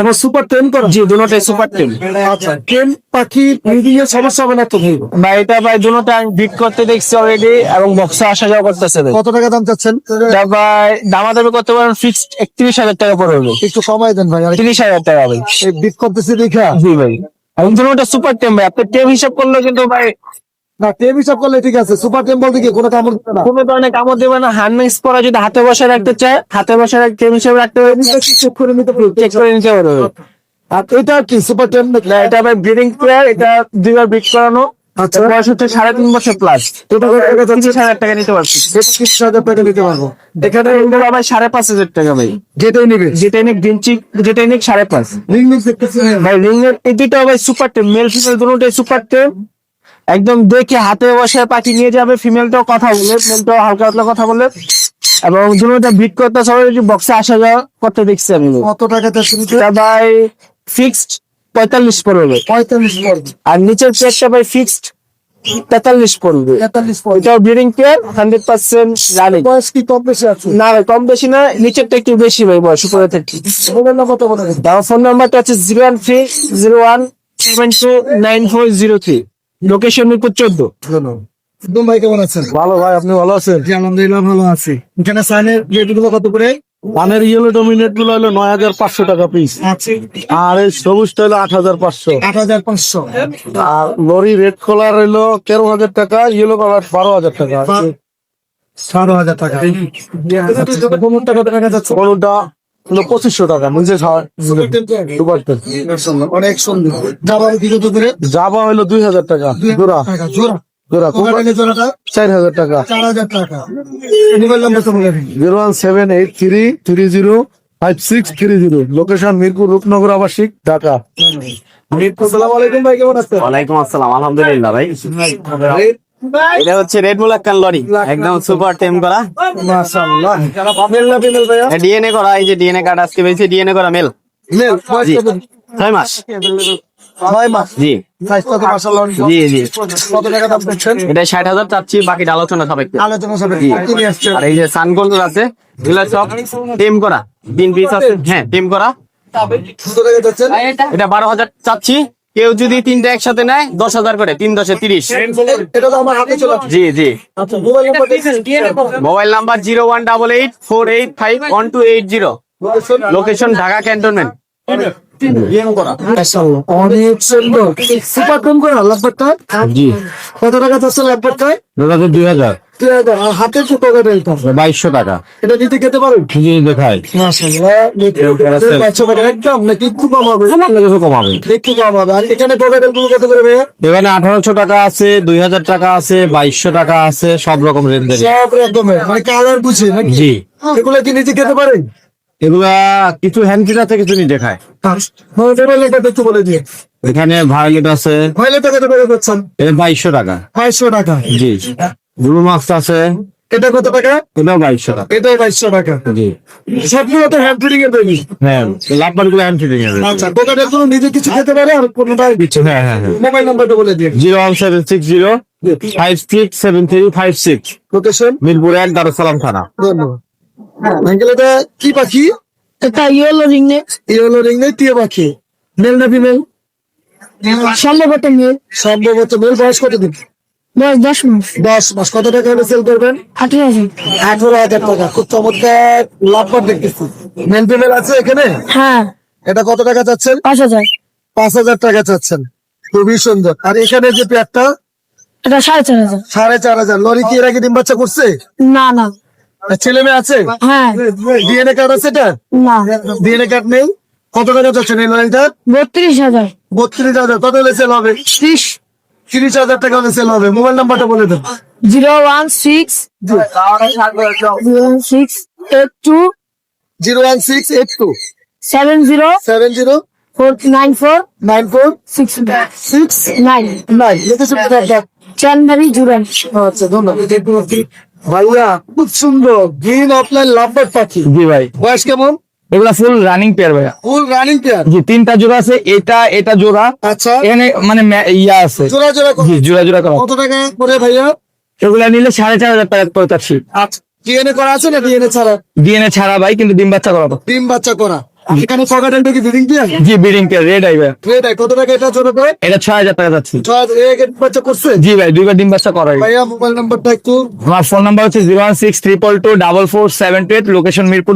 Speaker 2: আমার সুপার 10 করা?
Speaker 3: জি, দুটোটাই সুপার টিম।
Speaker 2: আচ্ছা, টেন পাখি ব্রিডিং এর সমস্যা হবে না তো ভাই?
Speaker 3: ভাই এটা ভাই দুটোটা আমি বিট করতে দেখছি অলরেডি, এবং বক্সে আসা যাওয়া করতেছে ভাই।
Speaker 2: কত টাকা দাম চাচ্ছেন?
Speaker 3: তা ভাই দামাদামি করতে পারেন, ফিক্সড 31,000 টাকা পড়বে।
Speaker 2: একটু সময় দেন ভাই। আর
Speaker 3: 30,000 টাকা ভাই।
Speaker 2: এই বিট করতেছি দেখা।
Speaker 3: জি ভাই, এবং দুটোটা সুপার টিম ভাই। আপনি টিম হিসাব করলে কিন্তু ভাই
Speaker 2: না, টেম হিসাব করলে ঠিক আছে, সুপার টেম বলতে কি কোনো কামড় দিবে না?
Speaker 3: কোনো ধরনের কামড় দেবে না। হার্নেক্স পরা যদি হাতে বসে রাখতে চায়, হাতে বসে টিম হিসাবে রাখতে হবে,
Speaker 2: চেক করে নিতে পারবে?
Speaker 3: চেক করে নিতে পারবে।
Speaker 2: আর এটা কি সুপার টেম?
Speaker 3: না, এটা ভাই ব্রিডিং প্লেয়ার, এটা 2বার ব্রিড করানো।
Speaker 2: আচ্ছা,
Speaker 3: বয়স হচ্ছে 3.5 বছর প্লাস।
Speaker 2: এটা কত টাকা চাচ্ছেন?
Speaker 3: 30,000 টাকা নিতে পারছি।
Speaker 2: 30,000 টাকা নিতে পারবো।
Speaker 3: এখানে এগুলো ভাই 5,500 টাকা ভাই।
Speaker 2: যেটাই নিবে।
Speaker 3: যেটা নিক ডিনচিক, যেটা নিক 5.5।
Speaker 2: রিং মিক্স দেখতেছি
Speaker 3: ভাই রিং এর এই দুটো ভাই সুপার টেম, মেল ফিমেল দুটোটাই সুপার টেম। একদম দেখে হাতে বসে পাখি নিয়ে যাবে, ফিমেলটাও কথা বলে, মেলটাও হালকা হালকা কথা বলে, এবং দুটোটা ব্রিড করতে সবাই বক্সে আসা যাওয়া করতে দেখছি আমি।
Speaker 2: কত টাকা চাচ্ছেন?
Speaker 3: এটা ভাই ফিক্সড 45 পড়বে,
Speaker 2: 45 পড়বে।
Speaker 3: আর নিচের পেয়ারটা ভাই ফিক্সড 43 পড়বে।
Speaker 2: 43 পড়বে।
Speaker 3: এটা ব্রিডিং পেয়ার 100% রানিং।
Speaker 2: বয়স কি কম বেশি আছে?
Speaker 3: না ভাই কম বেশি না, নিচেরটা একটু বেশি ভাই বয়স, উপরে থেকে।
Speaker 2: মোবাইল নাম্বার কত বলে দেন?
Speaker 3: আমার ফোন নাম্বারটা হচ্ছে 01301729403। লোকেশন মিরপুর 14।
Speaker 2: একদম ভাই, কেমন আছেন?
Speaker 4: ভালো ভাই, আপনি ভালো আছেন?
Speaker 2: জি আলহামদুলিল্লাহ ভালো আছি। এখানে সাইনের রেট গুলো কত করে?
Speaker 4: পানের ইয়েলো ডমিনেট গুলো হলো 9,500 টাকা পিস,
Speaker 2: আছে
Speaker 4: আর এই সবুজটা হলো 8,500,
Speaker 2: 8,500।
Speaker 4: আর লরি রেড কালার হলো 13,000 টাকা, ইয়েলো কালার 12,000 টাকা।
Speaker 2: 12,000 টাকা। কোনটা কত টাকা যাচ্ছে?
Speaker 4: কোনটা হলো 2,500 টাকা, নিজে খাওয়া সুপার টেন।
Speaker 2: অনেক সুন্দর। জামার কি কত করে?
Speaker 4: জাবা হলো 2,000 টাকা জোড়া,
Speaker 2: টাকা জোড়া।
Speaker 4: জোড়া
Speaker 2: কোকাটেলের জোড়াটা
Speaker 4: 4,000 টাকা।
Speaker 2: 4,000 টাকা। মোবাইল নাম্বার তো বলে দিন।
Speaker 4: 01783305630। লোকেশন মিরপুর রূপনগর আবাসিক, ঢাকা।
Speaker 2: আসসালামু আলাইকুম ভাই, কেমন আছেন?
Speaker 1: ওয়ালাইকুম আসসালাম, আলহামদুলিল্লাহ ভাই। এটা হচ্ছে রেড মুলাক্কান লরি, একদম সুপার টেম করা,
Speaker 2: মাশাআল্লাহ। মেল না ফিমেল ভাইয়া?
Speaker 1: ডিএনএ করা। এই যে ডিএনএ কার্ড আজকে পেয়েছি, ডিএনএ করা মেল।
Speaker 2: মেল। বয়স
Speaker 1: জি।
Speaker 2: কত?
Speaker 1: 6 মাস।
Speaker 2: 6 মাস।
Speaker 1: জি
Speaker 2: সাইজটা তো মাশাআল্লাহ।
Speaker 1: জি জি।
Speaker 2: কত টাকা দাম দিচ্ছেন?
Speaker 1: এটা 60,000 চাচ্ছি, বাকিটা আলোচনা সাপেক্ষে।
Speaker 2: আলোচনা সবে
Speaker 1: জি।
Speaker 2: কি নিয়ে আসছেন?
Speaker 1: আর এই যে সানগোল্ড আছে, এগুলো সব টেম করা, 3 পিস আছে। হ্যাঁ, টেম করা।
Speaker 2: কত টাকা যাচ্ছেন?
Speaker 1: এটা 12,000 চাচ্ছি। কেউ যদি 3টা একসাথে নেয় 10,000 করে, 3 10 30।
Speaker 2: এটা তো আমার হাতে চলে আসছে।
Speaker 1: জি জি।
Speaker 2: আচ্ছা, mobile number
Speaker 1: mobile number 01884851280। Location Dhaka cantonment.
Speaker 2: মাশাআল্লাহ, অনেক সুন্দর। সুপার কম করে লাভবারটা?
Speaker 1: জি।
Speaker 2: কত টাকা যাচ্ছে লাভবারটা?
Speaker 1: দাদা 2,000।
Speaker 2: 3,000। আর হাতের ছোট কাটা এটা
Speaker 1: 2200 টাকা।
Speaker 2: এটা নিতে খেতে পারেন?
Speaker 1: জি দেখাই।
Speaker 2: মাশাআল্লাহ, বাচ্চা বাচ্চা একদম নাকি একটু কম হবে?
Speaker 1: কিছু কমাবে।
Speaker 2: একটু কম হবে। আর এখানে কোকাটেল গুলো কত করে ভাইয়া?
Speaker 1: এখানে 1800 টাকা আছে, 2,000 টাকা আছে, 2200 টাকা আছে, সব রকম রেঞ্জের।
Speaker 2: সব রকমের মানে কালার বুঝে নাকি?
Speaker 1: জি।
Speaker 2: এগুলো কি নিতে খেতে পারেন?
Speaker 1: এগুলা কিছু হ্যান্ড ফিড আছে, কিছু নিয়ে দেখায়।
Speaker 2: মোবাইলটা একটু বলে দিয়ে।
Speaker 1: এখানে ভায়োলেট আছে,
Speaker 2: মোবাইলে টাকা কত পাচ্ছেন?
Speaker 1: এটা 2200 টাকা।
Speaker 2: 2200 টাকা।
Speaker 1: জি। ব্লু মাস্ক আছে,
Speaker 2: এটা কত টাকা?
Speaker 1: এটাও 2200 টাকা।
Speaker 2: এটাও 2200 টাকা।
Speaker 1: জি।
Speaker 2: সবগুলো তো হ্যান্ড ফিডিং এর তৈরি।
Speaker 1: হ্যাঁ, লাভবার গুলো হ্যান্ড ফিডিং আছে।
Speaker 2: আচ্ছা, কোকাটেল গুলো নিজে কিছু খেতে পারে আর কোনটাই দিচ্ছে।
Speaker 1: হ্যাঁ হ্যাঁ হ্যাঁ।
Speaker 2: মোবাইল নাম্বারটা বলে দিয়ে।
Speaker 1: 01760567356।
Speaker 2: লোকেশন?
Speaker 1: মিরপুর 1, দারুসালাম থানা।
Speaker 2: ধন্যবাদ। আঙ্কেল, এটা কি পাখি?
Speaker 7: এটা yellow ring neck,
Speaker 2: yellow ring নেই, টিয়া পাখি। মেল না ফিমেল?
Speaker 7: সম্ভবত মেয়ে,
Speaker 2: সম্ভবত মেল। বয়স কত দিন?
Speaker 7: বয়স 10 মাস,
Speaker 2: 10 মাস। কত টাকা হলে সেল করবেন?
Speaker 7: 18,000।
Speaker 2: 18,000 টাকা। খুব চমৎকার লাভবার দেখতেছি। মেল ফিমেল আছে এখানে?
Speaker 7: হ্যাঁ,
Speaker 2: এটা কত টাকা চাচ্ছেন?
Speaker 7: 5,000।
Speaker 2: 5,000 টাকা চাচ্ছেন। খুবই সুন্দর। আর এখানে যে পেয়ারটা?
Speaker 7: এটা 4,500।
Speaker 2: 4,500। লরি কি এর আগে ডিম বাচ্চা করছে?
Speaker 7: না না,
Speaker 2: ছেলে মেয়ে আছে?
Speaker 7: হ্যাঁ
Speaker 2: ডিএনএ কার্ড আছে এটা?
Speaker 7: না
Speaker 2: ডিএনএ কার্ড নেই। কত টাকা যাচ্ছেন এই লরিটা?
Speaker 7: 32,000
Speaker 2: 32,000। কত হলে সেল হবে? 30,000 টাকা হলে সেল হবে। মোবাইল নাম্বারটা বলে দেন।
Speaker 7: 01682
Speaker 2: 01682
Speaker 7: 70
Speaker 2: 70
Speaker 7: 494
Speaker 2: 94
Speaker 7: 69 চান্দারি জুরান।
Speaker 2: আচ্ছা ধন্যবাদ ভাইয়া। খুব সুন্দর গ্রিন অফলাইন লাভবার্ড পাখি।
Speaker 1: জি ভাই,
Speaker 2: বয়স কেমন?
Speaker 1: এগুলা ফুল রানিং পেয়ার ভাইয়া।
Speaker 2: Full running pair.
Speaker 1: জি, 3টা জোড়া আছে, এটা জোড়া।
Speaker 2: আচ্ছা
Speaker 1: এখানে মানে ইয়া আছে।
Speaker 2: জোড়া জোড়া
Speaker 1: জি, জোড়া জোড়া করা।
Speaker 2: কত টাকা করে ভাইয়া?
Speaker 1: এগুলা নিলে 4,500 টাকা করে চাচ্ছি।
Speaker 2: আচ্ছা ডিএনএ করা আছে না ডিএনএ ছাড়া?
Speaker 1: ডিএনএ ছাড়া ভাই, কিন্তু ডিম বাচ্চা করাবো।
Speaker 2: ডিম বাচ্চা করা। এখানে ফগাটেনটা কি ব্রিডিং পেয়ার?
Speaker 1: জি, ব্রিডিং পেয়ার রেড আই ভাই।
Speaker 2: কত টাকা এটা জোড়া করে?
Speaker 1: এটা 6,000 টাকা যাচ্ছে।
Speaker 2: বাচ্চা করছে?
Speaker 1: জি ভাই, 2বার ডিম বাচ্চা করাই।
Speaker 2: ভাইয়া মোবাইল নাম্বারটা একটু।
Speaker 1: আমার ফোন নাম্বার হচ্ছে 016 222 44728, লোকেশন মিরপুর।